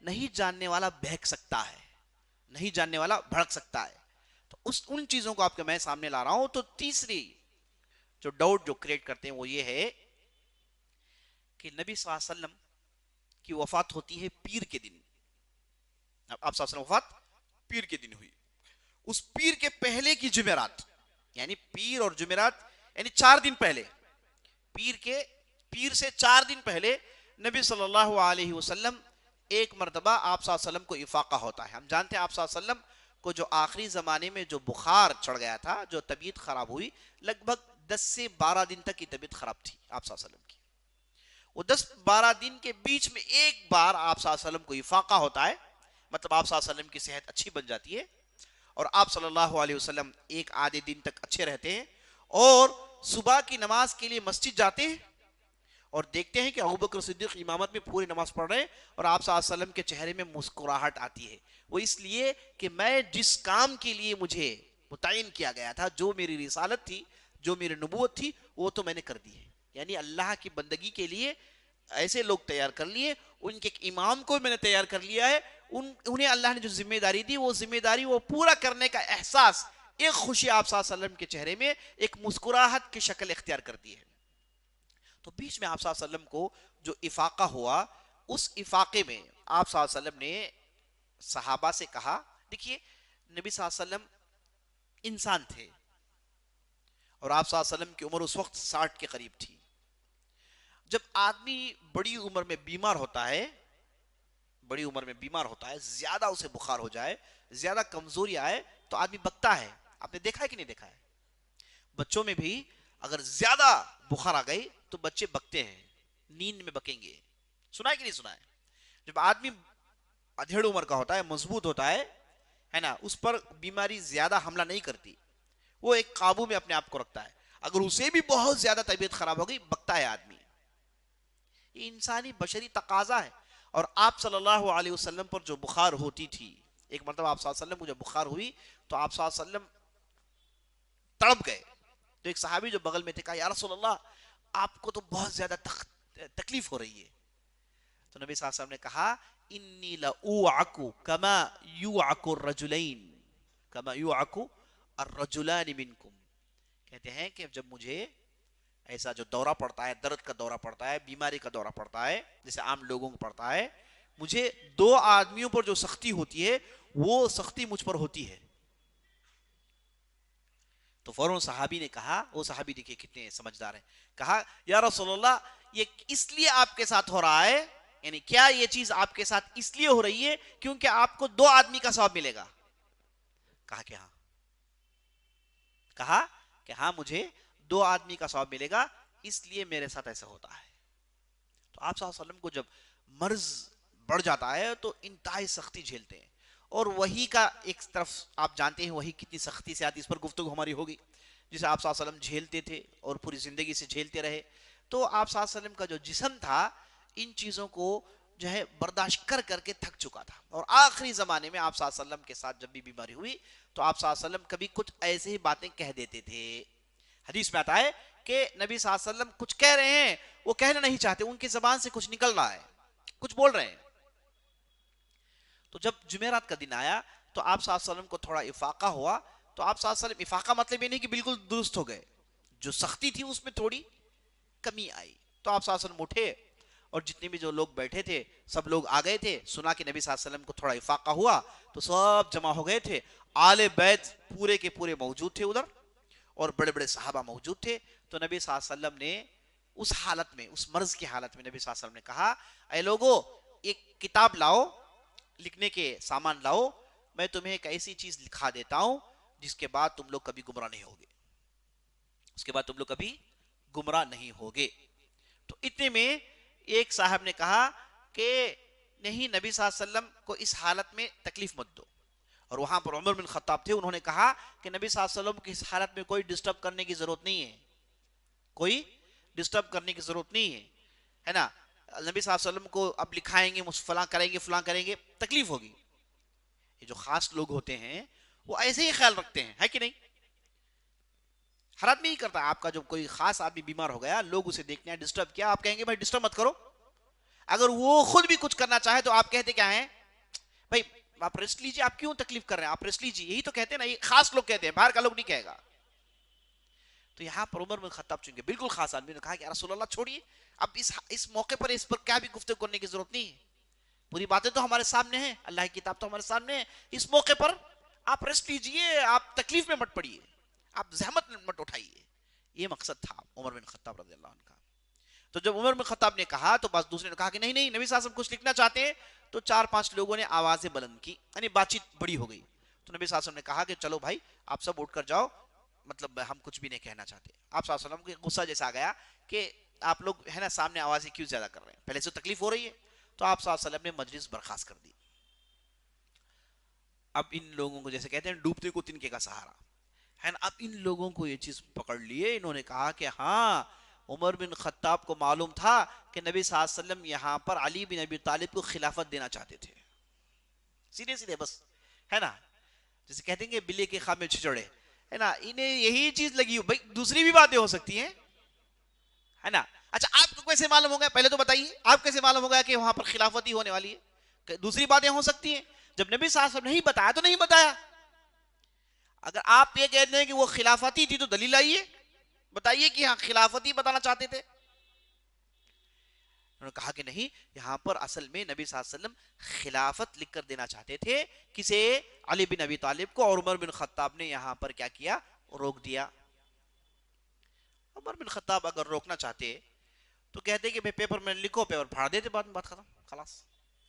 نہیں جاننے والا بہک سکتا ہے، نہیں جاننے والا بھڑک سکتا ہے. تو ان چیزوں کو آپ کے میں سامنے لا رہا ہوں. تو تیسری جو ڈاؤٹ جو کریٹ کرتے ہیں وہ یہ ہے کہ نبی صلی اللہ علیہ وسلم کی وفات ہوتی ہے پیر کے دن. آپ صلی اللہ علیہ وسلم وفات پیر کے دن ہوئی. اس پیر کے پہلے کی جمعرات، یعنی پیر اور جمعرات یعنی 4 دن پہلے، پیر سے 4 دن پہلے نبی صلی اللہ علیہ وسلم ایک مرتبہ آپ صلی اللہ علیہ وسلم کو افاقہ ہوتا ہے. ہم جانتے ہیں آپ صلی اللہ علیہ وسلم کو جو آخری زمانے میں جو بخار چڑھ گیا تھا، جو طبیعت خراب ہوئی، لگ بھگ 10 سے 12 دن تک کی طبیعت خراب تھی آپ صلی اللہ علیہ وسلم کی. وہ 10-12 دن کے بیچ میں ایک بار آپ صلی اللہ علیہ وسلم کو افاقہ ہوتا ہے، مطلب آپ صلی اللہ علیہ وسلم کی صحت اچھی بن جاتی ہے اور آپ صلی اللہ علیہ وسلم ایک آدھے دن تک اچھے رہتے ہیں اور صبح کی نماز کے لیے مسجد جاتے ہیں اور دیکھتے ہیں کہ ابوبکر صدیق امامت میں پوری نماز پڑھ رہے ہیں اور آپ صلی اللہ علیہ وسلم کے چہرے میں مسکراہٹ آتی ہے. وہ اس لیے کہ میں جس کام کے لیے مجھے متعین کیا گیا تھا، جو میری رسالت تھی، جو میری نبوت تھی، وہ تو میں نے کر دی ہے. یعنی اللہ کی بندگی کے لیے ایسے لوگ تیار کر لیے، ان کے ایک امام کو میں نے تیار کر لیا ہے. انہیں اللہ نے جو ذمہ داری دی وہ ذمہ داری وہ پورا کرنے کا احساس، ایک خوشی آپ صلی اللہ علیہ وسلم کے چہرے میں ایک مسکراہٹ کی شکل اختیار کر دی ہے. تو بیچ میں آپ صلی اللہ علیہ وسلم کو جو افاقہ ہوا، اس افاقے میں آپ صلی اللہ علیہ وسلم نے صحابہ سے کہا، دیکھیے نبی صلی اللہ علیہ وسلم انسان تھے اور آپ صلی اللہ علیہ وسلم کی عمر اس وقت 60 کے قریب تھی. جب آدمی بڑی عمر میں بیمار ہوتا ہے، زیادہ اسے بخار ہو جائے، زیادہ کمزوری آئے تو آدمی بکتا ہے. آپ نے دیکھا ہے کہ نہیں دیکھا ہے؟ بچوں میں بھی اگر زیادہ بخار آ گئی تو بچے بکتے ہیں، نیند میں بکیں گے. سنا ہے کہ نہیں سنا ہے؟ جب آدمی ادھیڑ عمر کا ہوتا ہے، مضبوط ہوتا ہے نا، اس پر بیماری زیادہ حملہ نہیں کرتی، وہ ایک قابو میں اپنے آپ کو رکھتا ہے. اگر اسے بھی بہت زیادہ طبیعت خراب ہو گئی بکتا ہے آدمی. یہ انسانی بشری تقاضا ہے. اور آپ صلی اللہ علیہ وسلم پر جو بخار ہوتی تھی، ایک مرتبہ آپ صلی اللہ علیہ وسلم کو جب بخار ہوئی تو آپ صلی اللہ علیہ وسلم تڑپ گئے. تو ایک صحابی جو بغل میں تھے کہا، یا رسول اللہ آپ کو تو بہت زیادہ تکلیف ہو رہی ہے. تو نبی صلی اللہ علیہ وسلم نے کہا، انی لأوعک کما یوعک الرجلان منکم. کہتے ہیں کہ جب مجھے ایسا جو دورہ پڑتا ہے، درد کا دورہ پڑتا ہے، بیماری کا دورہ پڑتا ہے، جیسے عام لوگوں کو پڑتا ہے، مجھے 2 آدمیوں پر جو سختی ہوتی ہے وہ سختی مجھ پر ہوتی ہے. تو فوراً صحابی نے کہا، وہ صحابی دیکھیں کتنے سمجھدار ہیں، کہا یا رسول اللہ یہ اس لیے آپ کے ساتھ ہو رہا ہے، یعنی کیا یہ چیز آپ کے ساتھ اس لیے ہو رہی ہے کیونکہ آپ کو 2 آدمی کا ثواب ملے گا؟ کہا کہ ہاں مجھے 2 آدمی کا ثواب ملے گا، اس لیے میرے ساتھ ایسا ہوتا ہے. تو آپ صلی اللہ علیہ وسلم کو جب مرض بڑھ جاتا ہے تو انتہائی سختی جھیلتے ہیں. اور وہی کا ایک طرف آپ جانتے ہیں وہی کتنی سختی سے آتی، اس پر گفتگو ہماری ہوگی، جسے آپ صلی اللہ علیہ وسلم جھیلتے تھے اور پوری زندگی سے جھیلتے رہے. تو آپ صلی اللہ علیہ وسلم کا جو جسم تھا ان چیزوں کو جو ہے برداشت کر کے تھک چکا تھا. اور آخری زمانے میں آپ صلی اللہ علیہ وسلم کے ساتھ جب بھی بیماری ہوئی تو آپ صلی اللہ علیہ وسلم کبھی کچھ ایسے ہی باتیں کہہ دیتے تھے. حدیث میں آتا ہے کہ نبی صلی اللہ علیہ وسلم کچھ کہہ رہے ہیں، وہ کہنا نہیں چاہتے، ان کی زبان سے کچھ نکل رہا ہے، کچھ بول رہے ہیں. تو جب جمعرات کا دن آیا تو آپ صلی اللہ علیہ وسلم کو تھوڑا افاقہ ہوا. تو آپ صلی اللہ علیہ وسلم، افاقہ مطلب یہ نہیں کہ بالکل درست ہو گئے، جو سختی تھی اس میں تھوڑی کمی آئی. تو آپ صلی اللہ علیہ وسلم اٹھے اور جتنے بھی جو لوگ بیٹھے تھے سب لوگ آ گئے تھے. سنا کہ نبی صلی اللہ علیہ وسلم کو تھوڑا افاقہ ہوا تو سب جمع ہو گئے تھے. آل بیت پورے کے پورے موجود تھے ادھر اور بڑے بڑے صحابہ موجود تھے. تو نبی صلی اللہ علیہ وسلم نے اس حالت میں, اس مرض کی حالت میں نبی صلی اللہ علیہ وسلم نے کہا, اے لوگو ایک کتاب لاؤ, لکھنے کے سامان لاؤ, میں تمہیں ایک ایسی چیز لکھا دیتا ہوں جس کے بعد تم لوگ کبھی گمراہ نہیں ہوگے, اس کے بعد تم لوگ کبھی گمراہ نہیں ہوگے. تو اتنے میں ایک صاحب نے کہا کہ نہیں, نبی صلی اللہ علیہ وسلم کو اس حالت میں تکلیف مت دو. اور وہاں پر عمر بن خطاب تھے, انہوں نے کہا کہ نبی صلی اللہ علیہ وسلم کی اس حالت میں کوئی ڈسٹرب کرنے کی ضرورت نہیں ہے, کوئی ڈسٹرب کرنے کی ضرورت نہیں ہے, ہے نا. نبی صلی اللہ علیہ وسلم کو اب لکھائیں گے, فلاں کریں گے, تکلیف ہوگی. یہ جو خاص لوگ ہوتے ہیں وہ ایسے ہی خیال رکھتے ہیں, ہے کہ نہیں. ہر آدمی ہی کرتا ہے. آپ کا جب کوئی خاص آدمی بیمار ہو گیا, لوگ اسے دیکھنے ہیں, ڈسٹرب کیا, آپ کہیں گے بھائی ڈسٹرب مت کرو. اگر وہ خود بھی کچھ کرنا چاہے تو آپ کہتے کیا ہیں, بھائی آپ ریسٹ لیجیے, آپ کیوں تکلیف کر رہے ہیں, آپ ریسٹ لیجیے. یہی تو کہتے ہیں نا, یہ خاص لوگ کہتے ہیں, باہر کا لوگ نہیں کہے گا. تو یہاں پر عمر بن خطاب چونکہ بالکل خاص آدمی نے کہا کہ رسول اللہ چھوڑیے, اب اس موقع پر اس پر کیا بھی گفتگو کرنے کی ضرورت نہیں ہے. پوری باتیں تو ہمارے سامنے ہیں, اللہ کی کتاب تو ہمارے سامنے ہے. اس موقع پر آپ ریسٹ لیجیے, آپ تکلیف میں مت پڑیے, آپ زحمت میں مت اٹھائیے. یہ مقصد تھا عمر بن خطاب رضی اللہ عنہ کا. تو جب عمر بن خطاب نے کہا تو بس دوسرے نے کہا کہ نہیں نہیں, نبی صلی اللہ علیہ وسلم کچھ لکھنا چاہتے ہیں. تو 4-5 لوگوں نے آوازیں بلند کی, یعنی بات چیت بڑی ہو گئی. تو نبی صلی اللہ علیہ وسلم نے کہا کہ چلو بھائی آپ سب اٹھ کر جاؤ, مطلب ہم کچھ بھی نہیں کہنا چاہتے. آپ صلی اللہ علیہ وسلم کو غصہ جیسا آ گیا کہ آپ لوگ ہے نا سامنے آوازیں کیوں زیادہ کر رہے ہیں, پہلے سے تکلیف ہو رہی ہے. تو آپ صلی اللہ علیہ وسلم نے مجلس برخاست کر دی. اب ان لوگوں کو جیسے کہتے ہیں ڈوبتے کو تنکے کا سہارا ہے نا, اب ان لوگوں کو یہ چیز پکڑ لیے. انہوں نے کہا کہ ہاں, عمر بن خطاب کو معلوم تھا کہ نبی صلی اللہ علیہ وسلم یہاں پر علی بن ابی طالب کو خلافت دینا چاہتے تھے. سیدھے سیدھے بس, ہے نا, جیسے کہتے ہیں کہ بلے کے خامے چھچڑے, ہے نا, انہیں یہی چیز لگی. بھائی دوسری بھی باتیں ہو سکتی ہیں, ہے نا. اچھا آپ کو کیسے معلوم ہوگا, پہلے تو بتائیے آپ کیسے معلوم ہوگا کہ وہاں پر خلافت ہی ہونے والی ہے. دوسری باتیں ہو سکتی ہیں. جب نبی صلی اللہ علیہ وسلم نہیں بتایا تو نہیں بتایا. اگر آپ یہ کہتے ہیں کہ وہ خلافتی تھی تو دلیل آئیے, بتائیے کہ ہاں خلافتی بتانا چاہتے تھے. انہوں نے کہا کہ نہیں, یہاں پر اصل میں نبی صلی اللہ علیہ وسلم خلافت لکھ کر دینا چاہتے تھے کسے, علی بن ابی طالب کو. اور عمر بن خطاب نے یہاں پر کیا کیا, روک دیا. عمر بن خطاب اگر روکنا چاہتے تو کہتے کہ پیپر میں لکھو, پیپر پھاڑ دیتے, بات ختم, خلاص,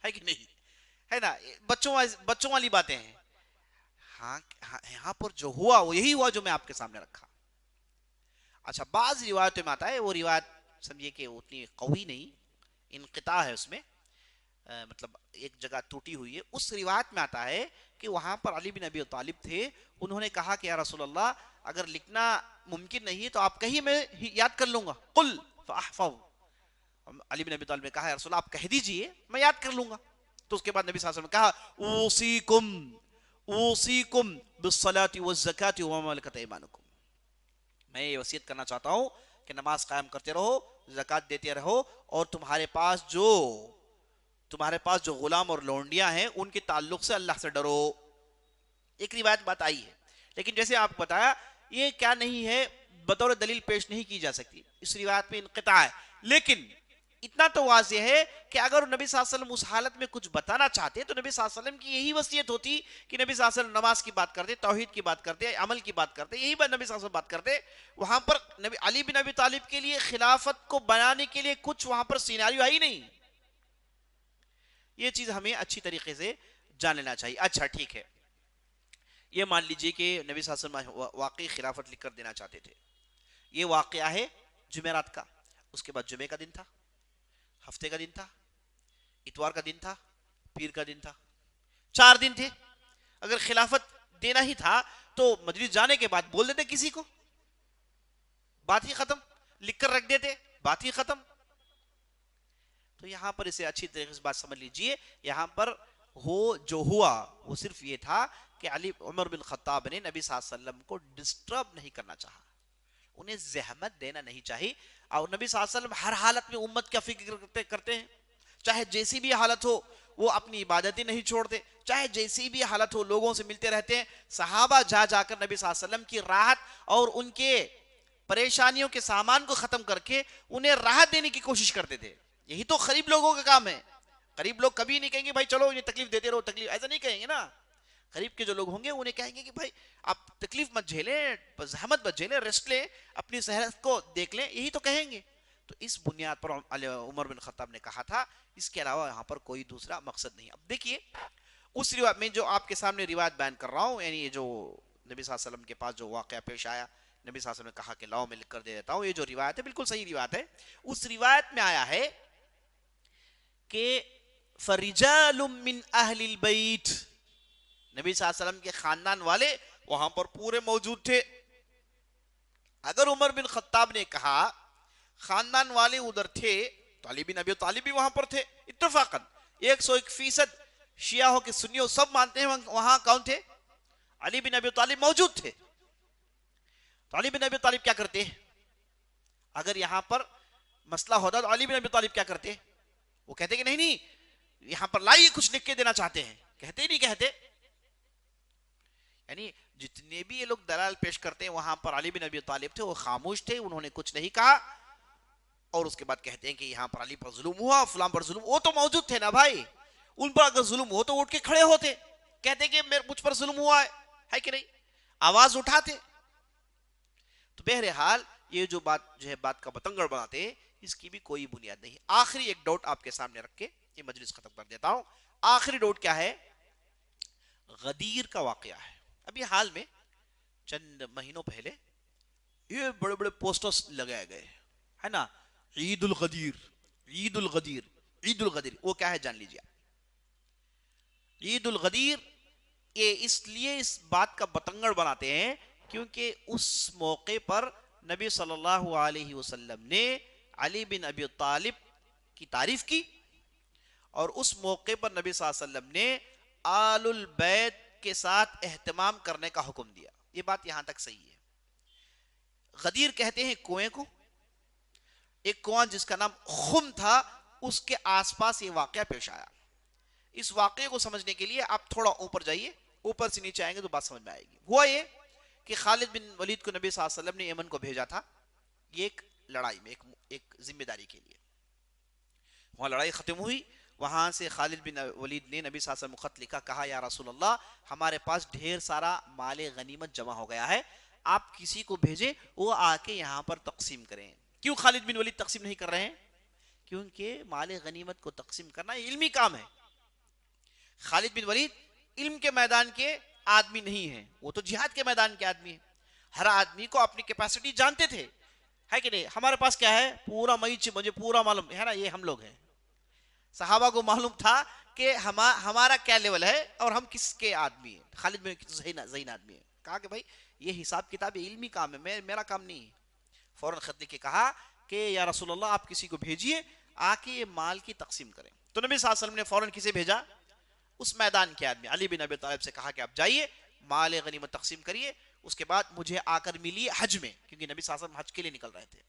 ہے کہ نہیں, ہے نا. بچوں والی باتیں ہیں. ہاں یہاں پر جو ہوا وہ یہی ہوا جو میں آپ کے سامنے رکھا. اچھا بعض روایتوں میں آتا ہے, وہ روایت سمجھیے کہ اتنی قوی نہیں, انقطاع ہے اس میں, مطلب ایک جگہ ٹوٹی ہوئی ہے. اس روایت میں آتا ہے کہ وہاں پر علی بن ابی طالب تھے. انہوں نے کہا کہ یا رسول اللہ اگر لکھنا ممکن نہیں ہے تو آپ کہیں, میں یاد کر لوں گا. قل فاحفظ. علی بن ابی طالب نے کہا یا رسول اللہ آپ کہہ دیجئے, میں یاد کر لوں گا. تو اس کے بعد نبی صلی اللہ علیہ وسلم نے کہا اوصیکم بالصلاۃ والزکاۃ وما ملکت ایمانکم. میں یہ وصیت کرنا چاہتا ہوں کہ نماز قائم کرتے رہو, زکات دیتے رہو, اور تمہارے پاس جو غلام اور لونڈیاں ہیں ان کے تعلق سے اللہ سے ڈرو. ایک روایت بات آئی ہے, لیکن جیسے آپ بتایا یہ کیا نہیں ہے, بطور دلیل پیش نہیں کی جا سکتی. اس روایت میں انقطاع ہے. لیکن اتنا تو واضح ہے کہ اگر نبی صلی اللہ علیہ وسلم اس حالت میں کچھ بتانا چاہتے تو نبی صلی اللہ علیہ وسلم کی یہی وصیت ہوتی کہ نبی صلی اللہ علیہ وسلم نماز کی بات کرتے, توحید کی بات کرتے, عمل کی بات کرتے, یہی بات نبی صلی اللہ علیہ وسلم بات کرتے. وہاں پر علی بن ابی طالب کے لیے خلافت کو بنانے کے لیے کچھ وہاں پر سیناریو آئی نہیں. یہ چیز ہمیں اچھی طریقے سے جان لینا چاہیے. اچھا ٹھیک ہے, یہ مان لیجئے کہ نبی صلی اللہ علیہ وسلم واقعی خلافت لکھ کر دینا چاہتے تھے. یہ واقعہ ہے جمعرات کا. اس کے بعد جمعے کا دن تھا, ہفتے کا دن تھا, اتوار کا دن تھا, پیر کا دن تھا, 4 دن تھے. اگر خلافت دینا ہی تھا تو مجلس جانے کے بعد بول دیتے کسی کو, بات ہی ختم, لکھ کر رکھ دیتے, بات ہی ختم. تو یہاں پر اسے اچھی طریقے سے بات سمجھ لیجئے. یہاں پر جو ہوا وہ صرف یہ تھا کہ عمر بن خطاب نے نبی صلی اللہ علیہ وسلم کو ڈسٹرب نہیں کرنا چاہا, انہیں زحمت دینا نہیں چاہی. اور نبی صلی اللہ علیہ وسلم ہر حالت میں امت کا فکر کرتے ہیں, چاہے جیسی بھی حالت ہو وہ اپنی عبادتیں نہیں چھوڑتے, چاہے جیسی بھی حالت ہو لوگوں سے ملتے رہتے ہیں. صحابہ جا کر نبی صلی اللہ علیہ وسلم کی راحت اور ان کے پریشانیوں کے سامان کو ختم کر کے انہیں راحت دینے کی کوشش کرتے تھے. یہی تو غریب لوگوں کا کام ہے. غریب لوگ کبھی نہیں کہیں گے بھائی چلو انہیں تکلیف دیتے رہو, تکلیف ایسا نہیں کہیں گے نا. غریب کے جو لوگ ہوں گے انہیں کہیں گے کہ بھائی آپ تکلیف مت جھیلیں, زحمت مت جھیلیں, ریسٹ لیں, اپنی صحت کو دیکھ لیں, یہی تو کہیں گے. تو اس بنیاد پر عمر بن خطاب نے کہا تھا, اس کے علاوہ یہاں پر کوئی دوسرا مقصد نہیں. اب دیکھیے اس روایت میں جو آپ کے سامنے روایت بیان کر رہا ہوں, یعنی یہ جو نبی صلی اللہ علیہ وسلم کے پاس جو واقعہ پیش آیا, نبی صلی اللہ علیہ وسلم نے کہا کہ لاؤ میں لکھ کر دے دیتا ہوں, یہ جو روایت ہے بالکل صحیح روایت ہے. اس روایت میں آیا ہے کہ فرجال من اہل البیت, نبی صلی اللہ علیہ وسلم کے خاندان والے وہاں پر پورے موجود تھے. اگر عمر بن خطاب نے کہا خاندان والے ادھر تھے تو علی بن ابی طالب بھی وہاں پر تھے اتفاقاً. 101% شیعہ ہو کے سنیوں سب مانتے ہیں وہاں کون تھے؟ علی بن ابی طالب موجود تھے. تو علی بن ابی طالب کیا کرتے؟ اگر یہاں پر مسئلہ ہوتا تو علی بن ابی طالب کیا کرتے؟ وہ کہتے کہ نہیں یہاں پر لائیے کچھ لکھ کے دینا چاہتے ہیں. کہتے ہی نہیں کہتے. یعنی جتنے بھی یہ لوگ دلائل پیش کرتے ہیں وہاں پر علی بن ابی طالب تھے, وہ خاموش تھے, انہوں نے کچھ نہیں کہا. اور اس کے بعد کہتے ہیں کہ یہاں پر علی پر ظلم ہوا, فلاں پر ظلم. وہ تو موجود تھے نا بھائی, ان پر اگر ظلم ہو تو اٹھ کے کھڑے ہوتے, کہتے کہ مجھ پر ظلم ہوا ہے کہ نہیں, آواز اٹھاتے. تو بہرحال یہ جو بات جو ہے بات کا بتنگڑ بناتے, اس کی بھی کوئی بنیاد نہیں. آخری ایک ڈاؤٹ آپ کے سامنے رکھ کے یہ مجلس ختم کر دیتا ہوں. آخری ڈاؤٹ کیا ہے؟ غدیر کا واقعہ ہے. ابھی حال میں چند مہینوں پہلے یہ بڑے بڑے پوسٹرز لگائے گئے ہے نا, عید الغدیر, عید الغدیر, عید الغدیر. وہ کیا ہے جان لیجیے. عید الغدیر یہ اس لیے اس بات کا بتنگڑ بناتے ہیں کیونکہ اس موقع پر نبی صلی اللہ علیہ وسلم نے علی بن ابی طالب کی تعریف کی, اور اس موقع پر نبی صلی اللہ علیہ وسلم نے آل البیت کے ساتھ اہتمام کرنے کا حکم دیا. یہ بات یہاں تک صحیح ہے. غدیر کہتے ہیں کنویں کو. ایک کنواں جس کا نام خم تھا, اس کے آس پاس یہ واقعہ پیش آیا. اس واقعے کو سمجھنے کے لیے آپ تھوڑا اوپر جائیے, اوپر سے نیچے آئیں گے تو بات سمجھ میں آئے گی. ہوا یہ کہ خالد بن ولید کو نبی صلی اللہ علیہ وسلم نے یمن کو بھیجا تھا, یہ ایک لڑائی میں ایک ذمہ داری کے لیے. وہاں لڑائی ختم ہوئی, وہاں سے خالد بن ولید نے نبی صلی اللہ علیہ وسلم کو خط لکھا, کہا یا رسول اللہ ہمارے پاس ڈھیر سارا مال غنیمت جمع ہو گیا ہے, آپ کسی کو بھیجیں وہ آ کے یہاں پر تقسیم کریں. کیوں خالد بن ولید تقسیم نہیں کر رہے ہیں؟ کیونکہ مال غنیمت کو تقسیم کرنا یہ علمی کام ہے. خالد بن ولید علم کے میدان کے آدمی نہیں ہیں, وہ تو جہاد کے میدان کے آدمی ہیں. ہر آدمی کو اپنی کیپیسٹی جانتے تھے, ہے کہ نہیں. ہمارے پاس کیا ہے, پورا مجھے پورا معلوم ہے نا, یہ ہم لوگ ہیں. صحابہ کو معلوم تھا کہ ہمارا کیا لیول ہے اور ہم کس کے آدمی ہیں. خالد بن ذہین آدمی ہے. کہا کہ بھائی یہ حساب کتاب علمی کام ہے, میرا کام نہیں ہے. فوراً خط لکھ کے کہا کہ یا رسول اللہ آپ کسی کو بھیجیے آ کے یہ مال کی تقسیم کریں. تو نبی صلی اللہ علیہ وسلم نے فوراً کسے بھیجا؟ اس میدان کے آدمی علی بن ابی طالب سے کہا کہ آپ جائیے مال غنیمت تقسیم کریے, اس کے بعد مجھے آ کر ملیے حج میں, کیونکہ نبی صلی اللہ علیہ وسلم حج کے لیے نکل رہے تھے.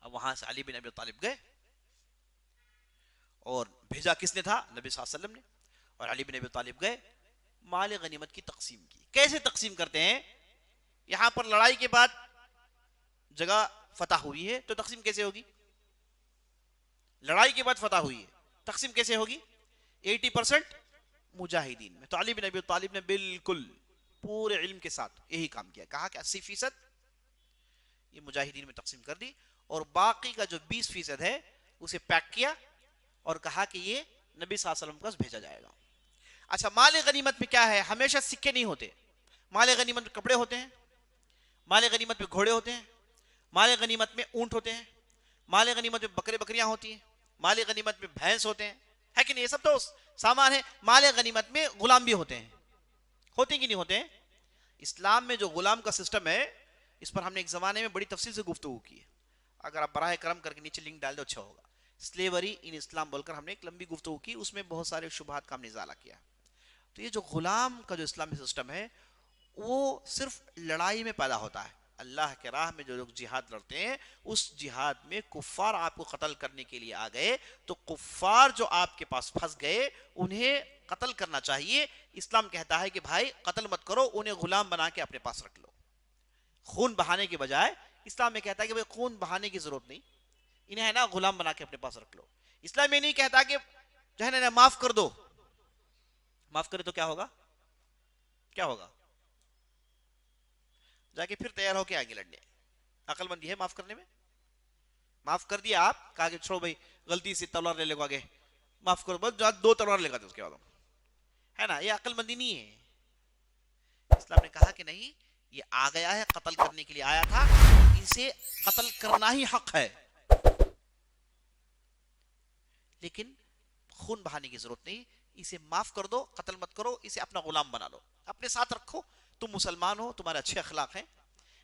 اب وہاں سے علی بن ابی طالب گئے, اور بھیجا کس نے تھا؟ نبی صلی اللہ علیہ وسلم نے. اور علی بن ابی طالب گئے, مال غنیمت کی تقسیم کی. کیسے تقسیم کرتے ہیں؟ یہاں پر لڑائی کے بعد جگہ فتح ہوئی ہے تو تقسیم کیسے ہوگی؟ لڑائی کے بعد فتح ہوئی ہے, تقسیم کیسے ہوگی؟ 80% مجاہدین میں. تو علی بن ابی طالب نے بالکل پورے علم کے ساتھ یہی کام کیا, کہا کہ 80% یہ مجاہدین میں تقسیم کر دی, اور باقی کا جو 20% ہے اسے پیک کیا اور کہا کہ یہ نبی صلی اللہ علیہ وسلم کو بھیجا جائے گا. اچھا, مال غنیمت میں کیا ہے؟ ہمیشہ سکے نہیں ہوتے. مال غنیمت میں کپڑے ہوتے ہیں, مال غنیمت میں گھوڑے ہوتے ہیں, مال غنیمت میں اونٹ ہوتے ہیں, مال غنیمت میں بکرے بکریاں ہوتی ہیں, مال غنیمت میں بھینس ہوتے ہیں, ہے کہ نہیں. یہ سب تو سامان ہے. مال غنیمت میں غلام بھی ہوتے ہیں کہ نہیں ہوتے ہیں. اسلام میں جو غلام کا سسٹم ہے, اس پر ہم نے ایک زمانے میں بڑی تفصیل سے گفتگو کی ہے. اگر آپ براہ کرم کر کے نیچے لنک ڈال دو اچھا ہوگا. سلیوری ان اسلام بول کر ہم نے ایک لمبی گفتگو کی, اس میں بہت سارے شبہات کا ہم نے ازالہ کیا. تو یہ جو غلام کا جو اسلامی سسٹم ہے وہ صرف لڑائی میں پیدا ہوتا ہے. اللہ کے راہ میں جو لوگ جہاد لڑتے ہیں, اس جہاد میں کفار آپ کو قتل کرنے کے لیے آ گئے, تو کفار جو آپ کے پاس پھنس گئے انہیں قتل کرنا چاہیے. اسلام کہتا ہے کہ بھائی قتل مت کرو, انہیں غلام بنا کے اپنے پاس رکھ لو. خون بہانے کے بجائے اسلام میں کہتا ہے کہ بھائی خون بہانے کی ضرورت نہیں, انہیں ہے نا غلام بنا کے اپنے پاس رکھ لو. اسلام یہ نہیں کہتا کہ جو ہے نا معاف کر دو. معاف کرے تو کیا ہوگا؟ کیا ہوگا؟ جا کے پھر تیار ہو کے آگے لڑنے. عقل مندی ہے معاف کرنے میں؟ معاف کر دیا آپ، کہا کہ چھوڑو بھائی غلطی سے تلوار لے لے کو آگے معاف کرو، بس 2 تلوار لے گا اس کے بعد ہے نا. یہ عقل مندی نہیں ہے. اسلام نے کہا کہ نہیں، یہ آ گیا ہے قتل کرنے کے لیے آیا تھا، اسے قتل کرنا ہی حق ہے، لیکن خون بہانے کی ضرورت نہیں. اسے معاف کر دو، قتل مت کرو، اسے اپنا غلام بنا لو، اپنے ساتھ رکھو. تم مسلمان ہو، تمہارے اچھے اخلاق ہیں،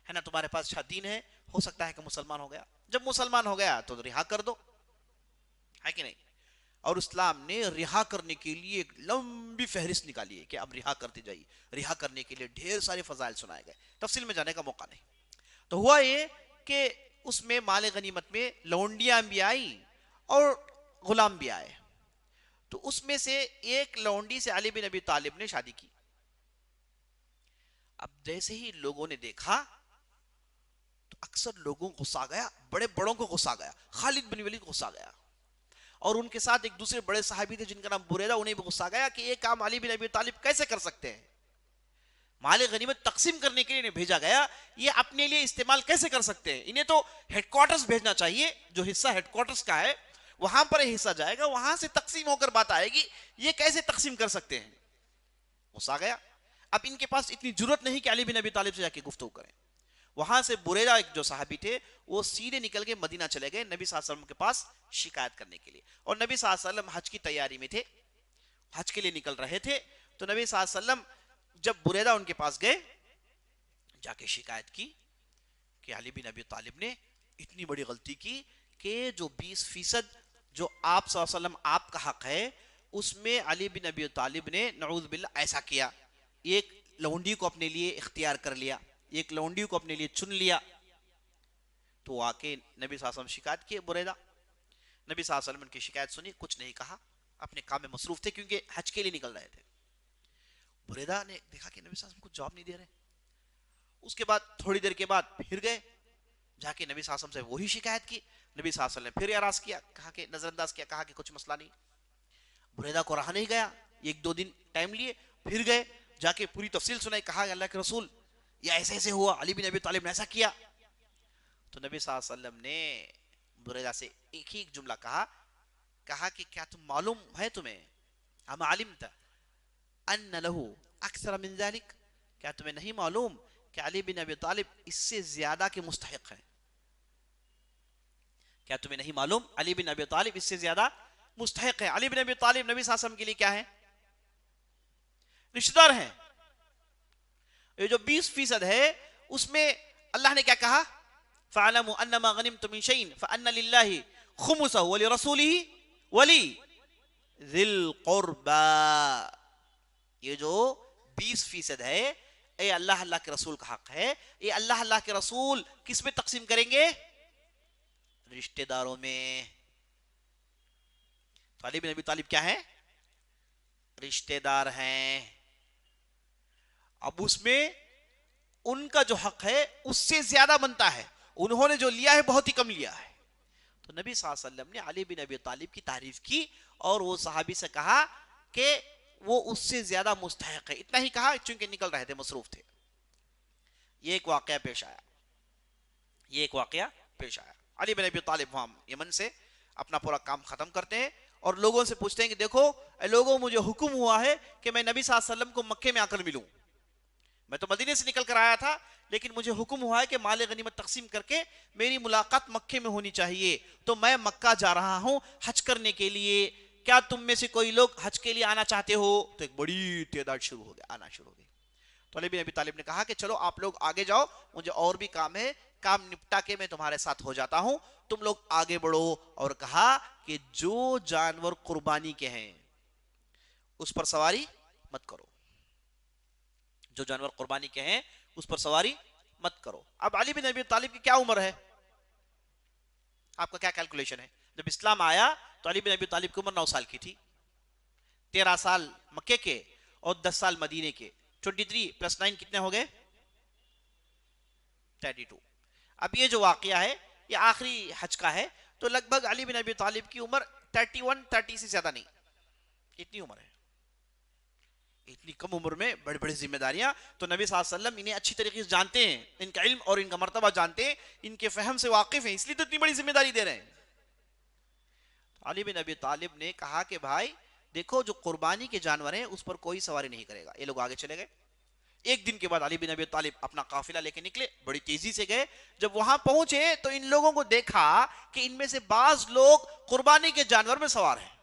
ہے نا، تمہارے پاس اچھا دین ہے، ہو سکتا ہے کہ مسلمان ہو گیا. جب مسلمان ہو گیا تو رہا کر دو، ہے کہ نہیں. اور اسلام نے رہا کرنے کے لیے ایک لمبی فہرست نکالی ہے کہ اب رہا کرتے جائیے. رہا کرنے کے لیے ڈھیر سارے فضائل سنائے گئے، تفصیل میں جانے کا موقع نہیں. تو ہوا یہ کہ اس میں مال غنیمت میں لونڈیاں بھی آئی اور غلام بھی آئے. تو اس میں سے ایک لونڈی سے علی بن ابی طالب نے شادی کی. اب جیسے ہی لوگوں نے دیکھا تو اکثر لوگوں کو غصہ گیا، بڑے بڑوں کو غصہ گیا. خالد بن ولید غصہ گیا، اور ان کے ساتھ ایک دوسرے بڑے صحابی تھے جن کا نام بریدہ، انہیں بھی غصہ گیا کہ یہ کام علی بن ابی طالب کیسے کر سکتے ہیں. مال غنیمت تقسیم کرنے کے لیے انہیں بھیجا گیا، یہ اپنے لیے استعمال کیسے کر سکتے ہیں. انہیں تو ہیڈ کوارٹرز بھیجنا چاہیے، جو حصہ ہیڈ کوارٹرز کا ہے وہاں پر یہ حصہ جائے گا، وہاں سے تقسیم ہو کر بات آئے گی. یہ کیسے تقسیم کر سکتے ہیں؟ غصہ گیا. اب ان کے پاس اتنی ضرورت نہیں کہ علی بن ابی طالب سے جا کے گفتگو کریں. وہاں سے بریدہ ایک جو صحابی تھے وہ سیدھے نکل کے مدینہ چلے گئے نبی صلی اللہ علیہ وسلم کے پاس شکایت کرنے کے لیے. اور نبی صلی اللہ علیہ وسلم حج کی تیاری میں تھے، حج کے لیے نکل رہے تھے. تو نبی صلی اللہ علیہ وسلم جب بریدہ ان کے پاس گئے، جا کے شکایت کی کہ علی بن ابی طالب نے اتنی بڑی غلطی کی کہ جو 20% جو آپ صلی اللہ علیہ وسلم آپ کا حق ہے اس میں علی بن ابی طالب نے نعوذ باللہ ایسا کیا، ایک لونڈی کو اپنے لیے اختیار کر لیا، ایک لونڈی کو اپنے لیے چن لیا. تو آ کے نبی صلی اللہ علیہ وسلم شکایت کی بریدہ. نبی صلی اللہ علیہ وسلم ان کی شکایت سنی، کچھ نہیں کہا، اپنے کام میں مصروف تھے کیونکہ حج کے لیے نکل رہے تھے. بریدہ نے دیکھا کہ نبی صلی اللہ علیہ وسلم کچھ جواب نہیں دے رہے. اس کے بعد تھوڑی دیر کے بعد پھر گئے، جا کے نبی صلی اللہ علیہ وسلم سے وہی شکایت کی. نبی صلی اللہ علیہ وسلم نے پھر اعراض کیا، کہا کہ نظر انداز کیا، کہا کہ کچھ مسئلہ نہیں. بریدہ کو رہا نہیں گیا، 1-2 دن ٹائم لیے، پھر گئے، جا کے پوری تفصیل سنائی، کہا کہ اللہ کے رسول یہ ایسے ایسے ہوا، علی بن ابی طالب نے ایسا کیا. تو نبی صلی اللہ علیہ وسلم نے بریدہ سے ایک ہی جملہ کہا کہ کیا تم معلوم ہے تمہیں، اما علمت ان له اکثر من ذلك، کیا تمہیں نہیں معلوم کہ علی بن ابی طالب اس سے زیادہ کے مستحق ہیں؟ کیا تمہیں نہیں معلوم علی بن ابی طالب اس سے زیادہ مستحق ہے؟ علی بن ابی طالب نبی صلی اللہ علیہ وسلم کے لیے کیا ہے؟ رشتہ دار ہیں. یہ جو 20% ہے اس میں اللہ نے کیا کہا؟ فَعَلَمُوا أَنَّمَا غَنِمْتُم مِّن شَيْءٍ فَأَنَّ لِلَّهِ خُمُسَهُ وَلِرَسُولِهِ وَلِذِي الْقُرْبَىٰ. یہ جو 20% ہے اے اللہ کے رسول کا حق ہے. یہ اللہ کے رسول کس میں تقسیم کریں گے؟ رشتہ داروں میں. تو علی بن ابی طالب کیا ہے؟ رشتہ دار ہیں. اب اس میں ان کا جو حق ہے اس سے زیادہ بنتا ہے، انہوں نے جو لیا ہے بہت ہی کم لیا ہے. تو نبی صلی اللہ علیہ وسلم نے علی بن ابی طالب کی تعریف کی اور وہ صحابی سے کہا کہ وہ اس سے زیادہ مستحق ہے. اتنا ہی کہا چونکہ نکل رہے تھے، مصروف تھے. یہ ایک واقعہ پیش آیا. علی بن ابی طالب وہاں یمن سے اپنا پورا کام ختم کرتے ہیں اور لوگوں سے پوچھتے ہیں کہ دیکھو اے لوگوں، مجھے حکم ہوا ہے کہ میں نبی صلی اللہ علیہ وسلم کو مکے میں آ کر ملوں. میں تو مدینے سے نکل کر آیا تھا لیکن مجھے حکم ہوا ہے کہ مال غنیمت تقسیم کر کے میری ملاقات مکے میں ہونی چاہیے. تو میں مکہ جا رہا ہوں حج کرنے کے لیے، کیا تم میں سے کوئی لوگ حج کے لیے آنا چاہتے ہو؟ تو ایک بڑی تعداد آنا شروع ہو گئی. تو علی بن ابی طالب نے کہا کہ چلو آپ لوگ آگے جاؤ، مجھے اور بھی کام ہے، کام نپٹا کے میں تمہارے ساتھ ہو جاتا ہوں، تم لوگ آگے بڑھو. اور کہا کہ جو جانور قربانی کے ہیں اس پر سواری مت کرو، جو جانور قربانی کے ہیں اس پر سواری مت کرو. اب علی بن ابی طالب کی کیا عمر ہے؟ آپ کا کیا کیلکولیشن ہے؟ جب اسلام آیا تو علی بن ابی طالب کی عمر 9 سال کی تھی. 13 سال مکے کے اور 10 سال مدینے کے، 23 + 9 کتنے ہو گئے؟ 32. اب یہ جو واقعہ ہے یہ آخری حج کا ہے. تو لگ بھگ علی بن ابی طالب کی عمر 31-30 سے زیادہ نہیں، اتنی عمر ہے. اتنی کم عمر میں بڑی بڑی ذمہ داریاں. تو نبی صلی اللہ علیہ وسلم انہیں اچھی طریقے سے جانتے ہیں، ان کا علم اور ان کا مرتبہ جانتے ہیں، ان کے فہم سے واقف ہیں، اس لیے تو اتنی بڑی ذمہ داری دے رہے ہیں. علی بن ابی طالب نے کہا کہ بھائی دیکھو جو قربانی کے جانور ہیں اس پر کوئی سواری نہیں کرے گا. یہ لوگ آگے چلے گئے. ایک دن کے بعد علی بن ابی طالب اپنا قافلہ لے کے نکلے، بڑی تیزی سے گئے. جب وہاں پہنچے تو ان لوگوں کو دیکھا کہ ان میں سے بعض لوگ قربانی کے جانور میں سوار ہیں.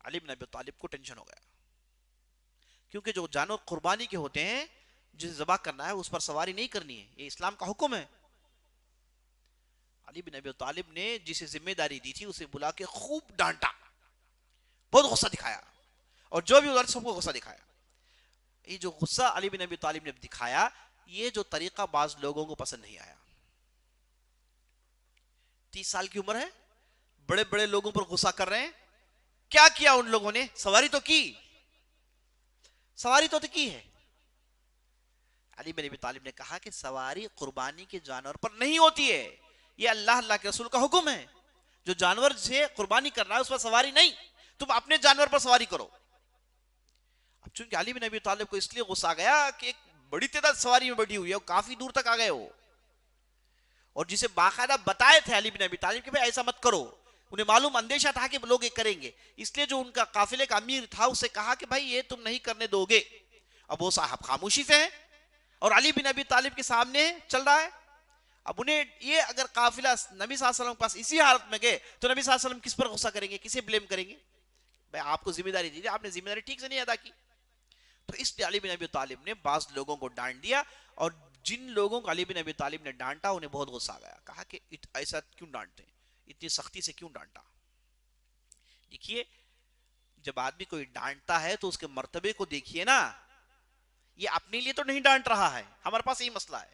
علی بن ابی طالب کو ٹینشن ہو گیا، کیونکہ جو جانور قربانی کے ہوتے ہیں جسے ذبح کرنا ہے اس پر سواری نہیں کرنی ہے، یہ اسلام کا حکم ہے. علی بن ابی طالب نے جسے ذمہ داری دی تھی اسے بلا کے خوب ڈانٹا، بہت غصہ دکھایا، اور جو بھی ادھر سب کو غصہ دکھایا. یہ جو غصہ علی بن ابی طالب نے دکھایا، یہ جو طریقہ بعض لوگوں کو پسند نہیں آیا. 30 سال کی عمر ہے، بڑے بڑے لوگوں پر غصہ کر رہے ہیں. کیا کیا ان لوگوں نے؟ سواری تو کی، سواری تو کی ہے. علی بن ابی طالب نے کہا کہ سواری قربانی کے جانور پر نہیں ہوتی ہے، یہ اللہ کے رسول کا حکم ہے. جو جانور سے قربانی کرنا ہے اس پر سواری نہیں، تم اپنے جانور پر سواری کرو. اب چونکہ علی بن ابی طالب کو اس لیے غصہ آ گیا کہ ایک بڑی تعداد سواری میں بیٹھی ہوئی ہے، کافی دور تک آ گئے ہو، اور جسے باقاعدہ بتائے تھے علی بن ابی طالب کہ بھائی ایسا مت کرو. انہیں معلوم اندیشہ تھا کہ لوگ یہ کریں گے، اس لیے جو ان کا قافلے کا امیر تھا اسے کہا کہ بھائی یہ تم نہیں کرنے دو گے. اب وہ صاحب خاموشی سے ہیں اور علی بن ابی طالب کے سامنے چل رہا ہے. اب انہیں یہ اگر قافلہ نبی صلی اللہ علیہ وسلم کے پاس اسی حالت میں گئے تو نبی صلی اللہ علیہ وسلم کس پر غصہ کریں گے، کسے بلیم کریں گے؟ بھائی آپ کو ذمہ داری دی تھی، آپ نے ذمہ داری ٹھیک سے نہیں ادا کی. تو اس لیے علی بن ابی طالب نے بعض لوگوں کو ڈانٹ دیا، اور جن لوگوں کو علی بن ابی طالب نے ڈانٹا انہیں بہت غصہ آ گیا. کہا کہ ایسا کیوں ڈانٹتے ہیں، اتنی سختی سے کیوں ڈانٹا؟ دیکھیے جب آدمی کوئی ڈانٹتا ہے تو اس کے مرتبے کو دیکھیے نا. یہ اپنے لیے تو نہیں ڈانٹ رہا ہے. ہمارے پاس یہی مسئلہ ہے.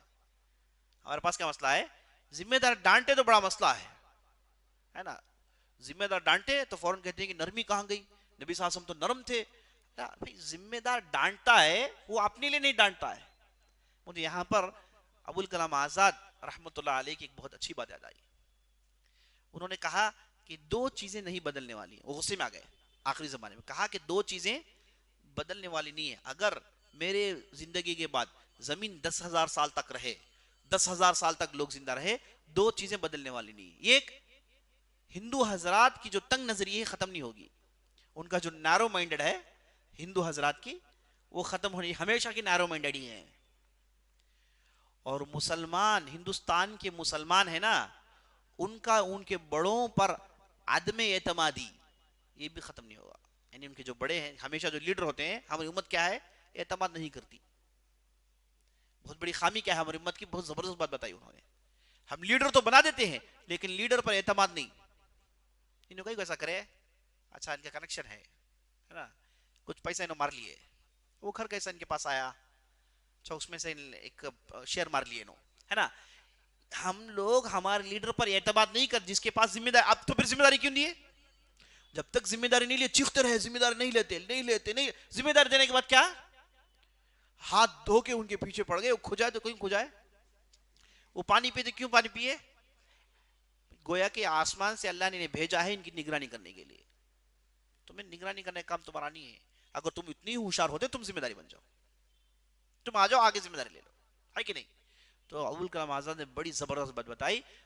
ہمارے پاس کیا مسئلہ ہے؟ ذمہ دار ڈانٹے تو بڑا مسئلہ ہے نا. ذمہ دار ڈانٹے تو فوراً کہتے ہیں کہ نرمی کہاں گئی، نبی صلی اللہ علیہ وسلم تو نرم تھے. بھائی ذمہ دار ڈانٹتا ہے وہ اپنے لیے نہیں ڈانٹتا ہے. مجھے یہاں پر ابوالکلام آزاد رحمۃ اللہ علیہ کی ایک بہت اچھی بات یاد آئی. انہوں نے کہا کہ 2 چیزیں نہیں بدلنے والی ہیں. وہ غصے میں آ گئے آخری زمانے میں. کہا کہ 2 چیزیں بدلنے والی نہیں ہیں. اگر میرے زندگی کے بعد زمین 10,000 سال تک رہے، 10,000 سال تک لوگ زندہ رہے، 2 چیزیں بدلنے والی نہیں ہیں. ایک، ہندو حضرات کی جو تنگ نظری ختم نہیں ہوگی. ان کا جو نیرو مائنڈڈ ہے ہندو حضرات کی، وہ ختم ہونی، ہمیشہ کی نیرو مائنڈڈ ہی ہیں. اور مسلمان، ہندوستان کے مسلمان ہیں نا، ان کا ان کے بڑوں پر عدم اعتمادی یہ بھی ختم نہیں ہوگا. یعنی ان کے جو بڑے ہیں، ہمیشہ جو لیڈر ہوتے ہیں، ہماری امت کیا ہے؟ اعتماد نہیں کرتی. بہت بڑی خامی کیا ہے ہماری امت کی؟ بہت زبردست بات بتائی انہوں نے. ہم لیڈر تو بنا دیتے ہیں لیکن لیڈر پر اعتماد نہیں. انہوں نے ایسا کرے، اچھا ان کا کنیکشن ہے نا، کچھ پیسہ انہوں مار لیے، وہ گھر کیسا ان کے پاس آیا، اچھا اس میں سے ایک شیئر مار لیے انہوں، ہے نا. ہم لوگ ہمارے لیڈر پر اعتماد نہیں کر، جس کے پاس ذمہ داری. اب تو پھر ذمہ داری کیوں دیے؟ جب تک ذمہ داری نہیں لیے چیختے رہے، ذمہ داری نہیں لیتے. ذمہ داری دینے کے بعد کیا؟ ہاتھ دھو کے ان کے پیچھے پڑ گئے. وہ کھجائے تو کوئی کھجائے، وہ پانی پیتے کیوں پانی پیے؟ گویا کہ آسمان سے اللہ نے بھیجا ہے ان کی نگرانی کرنے کے لیے. تمہیں نگرانی کرنے کا کام تمہارا نہیں ہے. اگر تم اتنی ہوشیار ہوتے تم ذمہ داری بن جاؤ، تم آ جاؤ آگے ذمہ داری لے لو، ہے کہ نہیں؟ تو ابوالکلام آزاد نے بڑی زبردست بات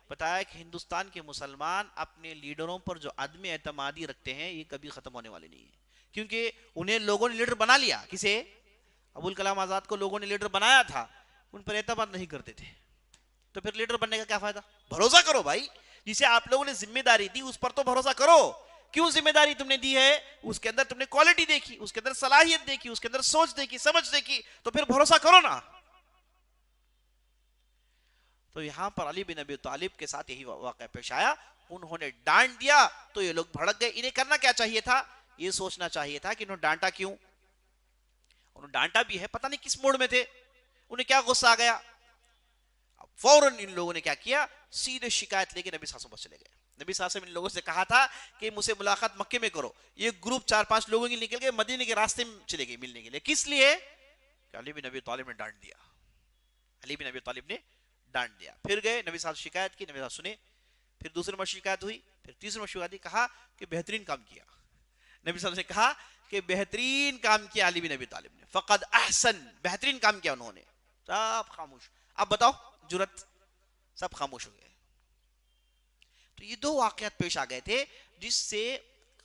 بتایا کہ ہندوستان کے مسلمان اپنے لیڈروں پر جو عدم اعتمادی رکھتے ہیں یہ کبھی ختم ہونے والی نہیں ہے. کیونکہ انہیں لوگوں نے لیڈر بنا لیا. کسے؟ ابوالکلام آزاد کو لوگوں نے لیڈر بنایا تھا، ان پر اعتماد نہیں کرتے تھے. تو پھر لیڈر بننے کا کیا فائدہ؟ بھروسہ کرو بھائی، جسے آپ لوگوں نے ذمہ داری دی اس پر تو بھروسہ کرو. کیوں ذمہ داری تم نے دی ہے؟ اس کے اندر تم نے کوالٹی دیکھی، اس کے اندر صلاحیت دیکھی، اس کے اندر سوچ دیکھی، سمجھ دیکھی، تو پھر بھروسہ کرو نا. تو یہاں پر علی بن ابی طالب کے ساتھ یہی واقعہ پیش آیا. انہوں نے ڈانٹ دیا تو یہ لوگ بھڑک گئے. انہیں کرنا کیا چاہیے تھا؟ یہ سوچنا چاہیے تھا کہ انہوں نے ڈانٹا کیوں. انہوں نے ڈانٹا بھی ہے، پتہ نہیں کس موڈ میں تھے، انہیں کیا غصہ آ گیا. فوراً ان لوگوں نے کیا کیا؟ سیدھے شکایت لے کے نبی صلی اللہ علیہ وسلم چلے گئے. نبی صلی اللہ علیہ وسلم ان لوگوں سے کہا تھا کہ مجھ سے ملاقات مکے میں کرو. یہ گروپ 4-5 لوگوں کی نکل گئے، مدینے کے راستے میں چلے گئے ملنے کے لیے. کس لیے؟ کہ علی بن ابی طالب نے ڈانٹ دیا. علی بن ابی طالب نے ڈانٹ دیا. پھر گئے نبی صاحب شکایت کی, نبی صاحب سنے. پھر دوسری مرتبہ شکایت ہوئی, پھر تیسری مرتبہ شکایت, کہا کہ بہترین کام کیا. نبی صاحب نے کہا کہ بہترین کام کیا علی بن ابی طالب نے, فقد احسن, بہترین کام کیا انہوں نے. سب خاموش. اب بتاؤ جرت, سب خاموش ہو گئے. تو یہ دو واقعات پیش آ گئے تھے جس سے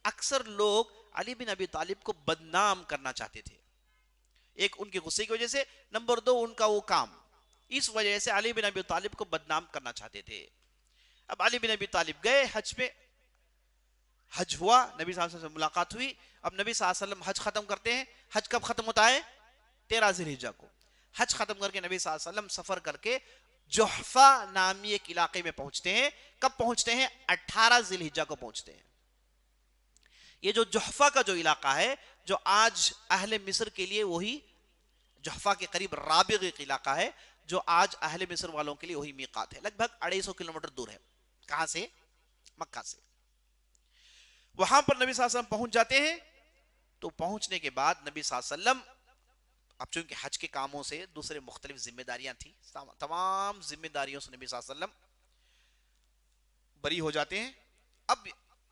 اکثر لوگ علی بن ابی طالب کو بدنام کرنا چاہتے تھے. ایک ان کے غصے کی وجہ سے, نمبر دو ان کا وہ کام, اس وجہ سے علی بن ابی طالب کو بدنام کرنا چاہتے تھے. اب علی بن ابی طالب گئے حج پہ, حج ہوا, نبی صلی اللہ علیہ وسلم سے ملاقات ہوئی. اب نبی صلی اللہ علیہ وسلم حج ختم کرتے ہیں. حج کب ختم ہوتا ہے؟ 13 ذی الحجہ کو. حج ختم کر کے نبی صلی اللہ علیہ وسلم سفر کر کے جحفہ نامی ایک علاقے میں پہنچتے ہیں. کب پہنچتے ہیں؟ 18 ذی الحجہ کو پہنچتے ہیں. یہ جو جحفہ کا جو علاقہ ہے, جو آج اہل مصر کے لیے وہی جحفہ کے قریب رابغ ایک علاقہ ہے, جو آج اہل مصر والوں کے لیے وہی میقات ہے. لگ بھگ 250 کلومیٹر دور ہے. کہاں سے؟ مکہ سے. وہاں پر نبی صلی اللہ علیہ وسلم پہنچ جاتے ہیں. تو پہنچنے کے بعد نبی صلی اللہ علیہ وسلم, اب چونکہ حج کے کاموں سے دوسرے مختلف ذمہ داریاں تھیں, تمام ذمہ داریوں سے نبی صلی اللہ علیہ وسلم بری ہو جاتے ہیں. اب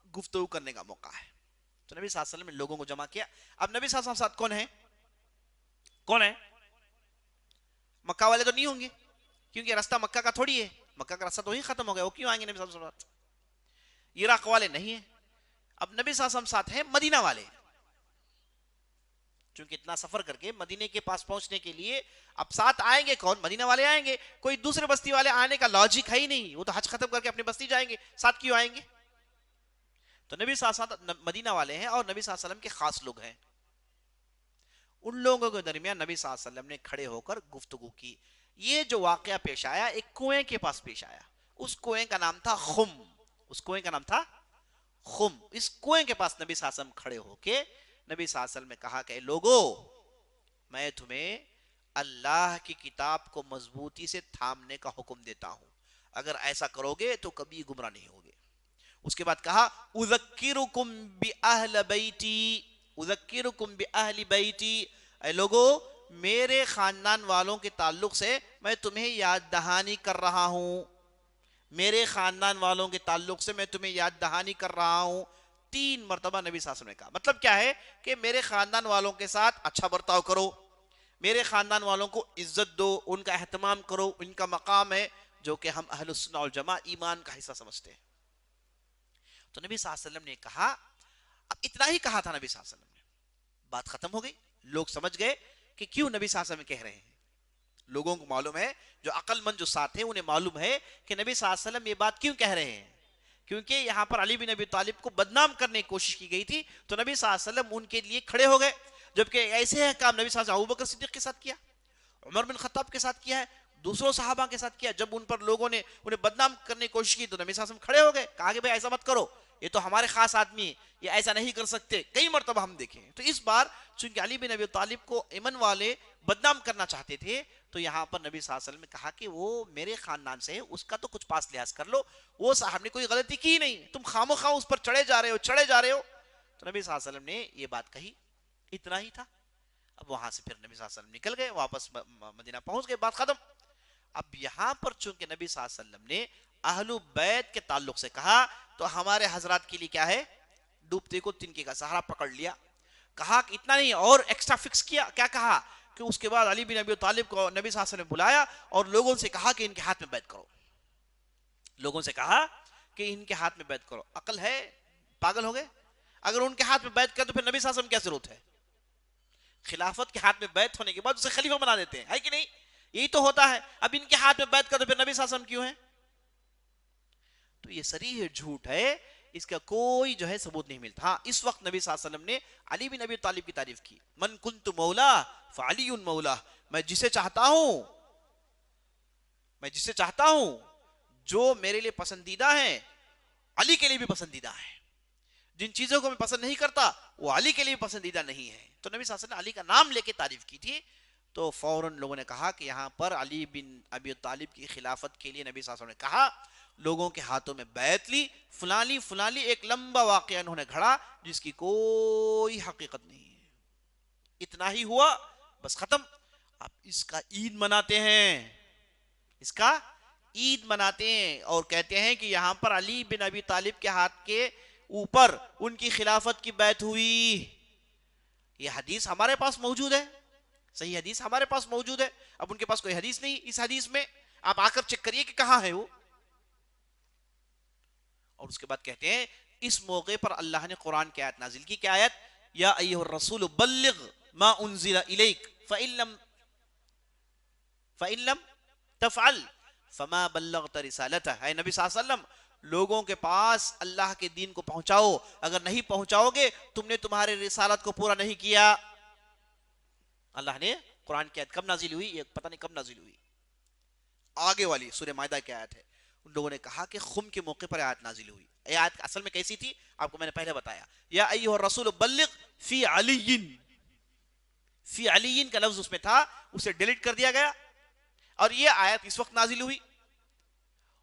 گفتگو کرنے کا موقع ہے. تو نبی صلی اللہ علیہ وسلم نے لوگوں کو جمع کیا. اب نبی صلی اللہ علیہ وسلم ساتھ کون ہے؟ کون ہے؟ مکہ والے تو نہیں ہوں گے, کیونکہ راستہ مکہ کا تھوڑی ہے, مکہ کا راستہ تو ہی ختم ہو گیا, وہ کیوں آئیں گے نبی صلی اللہ علیہ وسلم؟ عراق والے نہیں ہیں. اب نبی صلی اللہ علیہ وسلم ساتھ ہیں مدینہ والے, چونکہ اتنا سفر کر کے مدینے کے پاس پہنچنے کے لیے اب ساتھ آئیں گے کون؟ مدینہ والے آئیں گے. کوئی دوسرے بستی والے آنے کا لاجک ہے ہی نہیں, وہ تو حج ختم کر کے اپنی بستی جائیں گے, ساتھ کیوں آئیں گے؟ تو نبی صلی اللہ علیہ وسلم مدینہ والے ہیں اور نبی صلی اللہ علیہ وسلم کے خاص لوگ ہیں. ان لوگوں کے درمیان نبی صلی اللہ علیہ وسلم نے کھڑے ہو کر گفتگو کی. یہ جو واقعہ پیش آیا ایک کنویں کے پاس پیش آیا. اس کنویں کا نام تھا خم. اس کنویں کا نام تھا خم. اس کنویں کے پاس نبی صلی اللہ علیہ وسلم کھڑے ہو کے نبی صلی اللہ علیہ وسلم نے کہا کہ لوگو, میں تمہیں اللہ کی کتاب کو مضبوطی سے تھامنے کا حکم دیتا ہوں. اگر ایسا کرو گے تو کبھی گمراہ نہیں ہوگے. اس کے بعد کہا اذکرکم بأہل بیتی, اذکرکم بأہل بیتی, اے لوگو میرے خاندان والوں کے تعلق سے میں تمہیں یاد دہانی کر رہا ہوں. میرے خاندان والوں کے تعلق سے میں تمہیں یاد دہانی کر رہا ہوں. 3 مرتبہ نبی صلی اللہ علیہ وسلم نے کہا. مطلب کیا ہے کہ میرے خاندان والوں کے ساتھ اچھا برتاؤ کرو, میرے خاندان والوں کو عزت دو, ان کا اہتمام کرو, ان کا مقام ہے جو کہ ہم اہل السنہ والجماع ایمان کا حصہ سمجھتے ہیں. تو نبی صلی اللہ علیہ وسلم نے کہا, اب اتنا ہی کہا تھا نبی صلی اللہ علیہ وسلم نے, بات ختم ہو گئی. لوگ سمجھ گئے کہ کیوں نبی صلی اللہ علیہ وسلم کہہ رہے ہیں. لوگوں کو معلوم ہے, جو عقل مند جو ساتھ ہیں انہیں معلوم ہے کہ نبی صلی اللہ علیہ وسلم یہ بات کیوں کہہ رہے ہیں. کیونکہ یہاں پر علی بن ابی طالب کو بدنام کرنے کی کوشش کی گئی تھی, تو نبی صلی اللہ علیہ وسلم ان کے لیے کھڑے ہو گئے. جبکہ ایسے کام نبی صلی اللہ علیہ وسلم ابوبکر صدیق کے ساتھ کیا, عمر بن خطاب کے ساتھ کیا ہے, دوسروں صحابہ کے ساتھ کیا. جب ان پر لوگوں نے انہیں بدنام کرنے کی کوشش کی تو نبی صلی اللہ علیہ وسلم کھڑے ہو گئے, کہا کہ بھئی ایسا مت کرو, یہ تو ہمارے خاص آدمی ہیں, یہ ایسا نہیں کر سکتے. کئی مرتبہ ہم دیکھیں. تو اس بار چونکہ علی بن ابی طالب کو ایمن والے بدنام کرنا چاہتے تھے, تو یہاں پر نبی صلی اللہ علیہ وسلم نے کہا کہ وہ میرے خاندان سے ہے, اس کا تو کچھ پاس لحاظ کر لو, وہ صاحب نے کوئی غلطی کی نہیں, تم خامخواہ اس پر چڑھے جا رہے ہو. تو نبی صلی اللہ علیہ وسلم نے یہ بات کہی. اتنا ہی تھا. اب وہاں سے پھر نبی صلی اللہ علیہ وسلم نکل گئے, واپس مدینہ پہنچ گئے, بات ختم. اب یہاں پر چونکہ نبی صلی اللہ علیہ وسلم نے اہل بیت کے تعلق سے کہا, تو ہمارے حضرات کے لیے کیا ہے, ڈوبتے کو تنکے کا سہارا پکڑ لیا. کہا کہ اتنا نہیں, اور ایکسٹرا فکس کیا. کیا کہا کہ اس کے بعد علی بن ابی طالب کو نبی صلی اللہ علیہ وسلم نے بلایا اور لوگوں سے کہا کہ ان کے ہاتھ میں بیعت کرو. لوگوں سے کہا کہ ان کے ہاتھ میں بیعت کرو. عقل ہے, پاگل ہو گئے؟ اگر ان کے ہاتھ میں بیعت کر تو پھر نبی صلی اللہ علیہ وسلم کیا ضرورت ہے؟ خلافت کے ہاتھ میں بیعت ہونے کے بعد اسے خلیفہ بنا دیتے ہیں, ہے کہ نہیں؟ یہی تو ہوتا ہے. اب ان کے ہاتھ میں بیعت کر تو پھر نبی صلی اللہ علیہ وسلم کیوں ہیں؟ تو یہ صریح جھوٹ ہے, اس کا کوئی جو ہے ثبوت نہیں ملتا. ہاں, اس وقت نبی صلی اللہ علیہ وسلم نے علی بن ابی طالب کی تعریف کی. من کنت مولا فعلی مولا, میں جسے چاہتا ہوں جو میرے لیے پسندیدہ ہیں, علی کے لیے بھی پسندیدہ ہیں. جن چیزوں کو میں پسند نہیں کرتا وہ علی کے لیے پسندیدہ نہیں ہے. تو نبی صلی اللہ علیہ وسلم نے علی کا نام لے کے تعریف کی تھی. تو فوراً لوگوں نے کہا کہ یہاں پر علی بن ابی طالب کی خلافت کے لیے نبی صلی اللہ علیہ وسلم نے کہا, لوگوں کے ہاتھوں میں بیعت لی, فلانی ایک لمبا واقعہ انہوں نے گھڑا جس کی کوئی حقیقت نہیں ہے. اتنا ہی ہوا, بس ختم. اب اس کا عید مناتے ہیں, اس کا عید مناتے ہیں اور کہتے ہیں کہ یہاں پر علی بن ابی طالب کے ہاتھ کے اوپر ان کی خلافت کی بیعت ہوئی. یہ حدیث ہمارے پاس موجود ہے, صحیح حدیث ہمارے پاس موجود ہے. اب ان کے پاس کوئی حدیث نہیں اس حدیث میں, آپ آ کر چیک کریے کہ کہاں ہے وہ. اور اس کے بعد کہتے ہیں اس موقع پر اللہ نے قرآن کی آیت نازل کی. کیا آیت؟ یا ایھا الرسول بلغ ما انزل الیک فإن لم تفعل فما بلغت رسالتہ. اے نبی صلی اللہ علیہ وسلم, لوگوں کے پاس اللہ کے دین کو پہنچاؤ, اگر نہیں پہنچاؤ گے تم نے تمہارے رسالت کو پورا نہیں کیا. اللہ نے قرآن کی آیت کب نازل ہوئی؟ یہ پتہ نہیں کب نازل ہوئی. آگے والی سورہ مائدہ کی آیت ہے. ان لوگوں نے کہا کہ خم کے موقع پر آیت نازل ہوئی. یہ آیت اصل میں کیسی تھی آپ کو میں نے پہلے بتایا. یا ایھا الرسول بلغ فی علی, فی علی کا لفظ اس میں تھا, اسے ڈیلیٹ کر دیا گیا اور یہ آیت اس وقت نازل ہوئی.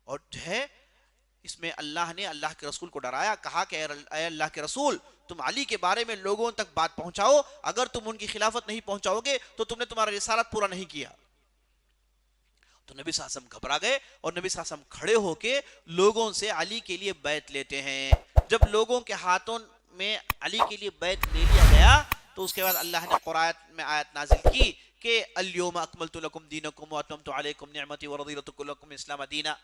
اور جو ہے اس میں اللہ نے اللہ کے رسول کو ڈرایا, کہا کہ اے اللہ کے رسول تم علی کے بارے میں لوگوں تک بات پہنچاؤ, اگر تم ان کی خلافت نہیں پہنچاؤ گے تو تم نے تمہارا رسالت پورا نہیں کیا. تو نبی صلی اللہ علیہ وسلم گھبرا گئے اور نبی صلی اللہ علیہ وسلم کھڑے ہو کے لوگوں سے علی کے لیے بیعت لیتے ہیں. جب لوگوں کے ہاتھوں میں علی کے لیے بیعت لے لیا گیا تو اس کے بعد اللہ نے قرآن میں آیت نازل کی کہ الیوم اکملت لکم دینکم واتممت علیکم نعمتی ورضیت لکم اسلام دینا,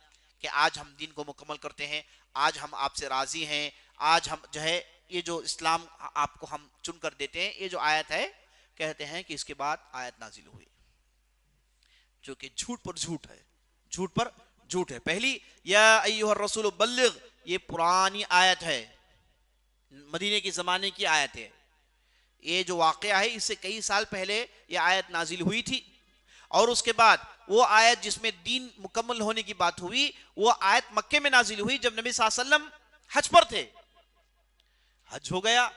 کہ آج ہم دین کو مکمل کرتے ہیں, آج ہم آپ سے راضی ہیں, آج ہم جو ہے یہ جو اسلام آپ کو ہم چن کر دیتے ہیں. یہ جو آیت ہے کہتے ہیں کہ اس کے بعد آیت نازل ہوئی جو کہ جھوٹ پر جھوٹ ہے, جھوٹ پر جھوٹ ہے. پہلی یا ایھا الرسول بلغ, یہ پرانی آیت ہے, مدینے کے زمانے کی آیت ہے. یہ جو واقعہ ہے اس سے کئی سال پہلے یہ آیت نازل ہوئی تھی. اور اس کے بعد وہ آیت جس میں دین مکمل ہونے کی بات ہوئی وہ آیت مکے میں نازل ہوئی جب نبی صلی اللہ علیہ وسلم حج پر تھے. حج ہو گیا,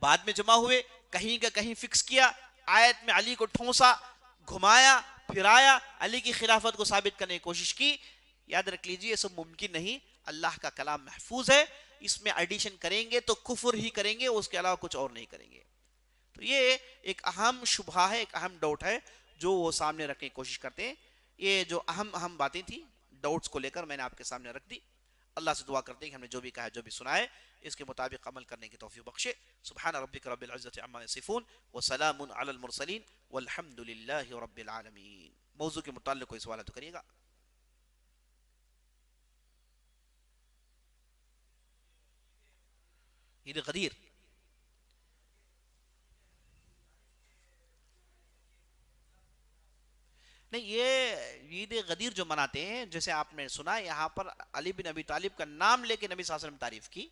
بعد میں جمع ہوئے, کہیں کا کہیں فکس کیا, آیت میں علی کو ٹھونسا, گھمایا پھرایا, علی کی خلافت کو ثابت کرنے کی کوشش کی. یاد رکھ لیجئے یہ سب ممکن نہیں. اللہ کا کلام محفوظ ہے, اس میں ایڈیشن کریں گے تو کفر ہی کریں گے, اس کے علاوہ کچھ اور نہیں کریں گے. تو یہ ایک اہم شبہ ہے, ایک اہم ڈاؤٹ ہے جو وہ سامنے رکھنے کی کوشش کرتے ہیں. یہ جو اہم باتیں تھیں ڈاؤٹس کو لے کر میں نے آپ کے سامنے رکھ دی. اللہ سے دعا کرتے ہیں کہ ہم نے جو بھی کہا ہے جو بھی سنا ہے اس کے مطابق عمل کرنے کی توفیق بخشے. سبحان ربک رب العزت عما یصفون وسلام علی المرسلین والحمد للہ رب العالمین. موضوع کے متعلق کوئی سوال ہے تو کریے گا. عید غدیر, نہیں یہ عید غدیر جو مناتے ہیں جیسے آپ نے سنا یہاں پر علی بن ابی طالب کا نام لے کے نبی صلی اللہ علیہ وسلم تعریف کی,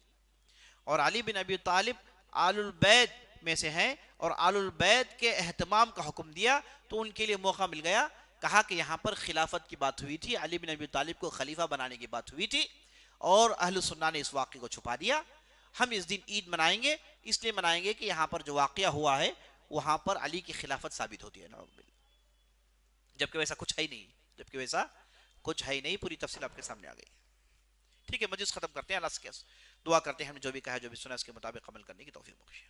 اور علی بن ابی طالب آل البیت میں سے ہیں اور آل البیت کے اہتمام کا حکم دیا تو ان کے لیے موقع مل گیا. کہا کہ یہاں پر خلافت کی بات ہوئی تھی, علی بن ابی طالب کو خلیفہ بنانے کی بات ہوئی تھی اور اہل سنہ نے اس واقعے کو چھپا دیا. ہم اس دن عید منائیں گے, اس لیے منائیں گے کہ یہاں پر جو واقعہ ہوا ہے وہاں پر علی کی خلافت ثابت ہوتی ہے, جبکہ ویسا کچھ ہے ہی نہیں, جبکہ ویسا کچھ ہے ہی نہیں. پوری تفصیل آپ کے سامنے آ گئی. ٹھیک ہے, مجلس ختم کرتے ہیں. اللہ سے دعا کرتے ہیں ہم نے جو بھی کہا جو بھی سنا اس کے مطابق عمل کرنے کی توفیق بخشے.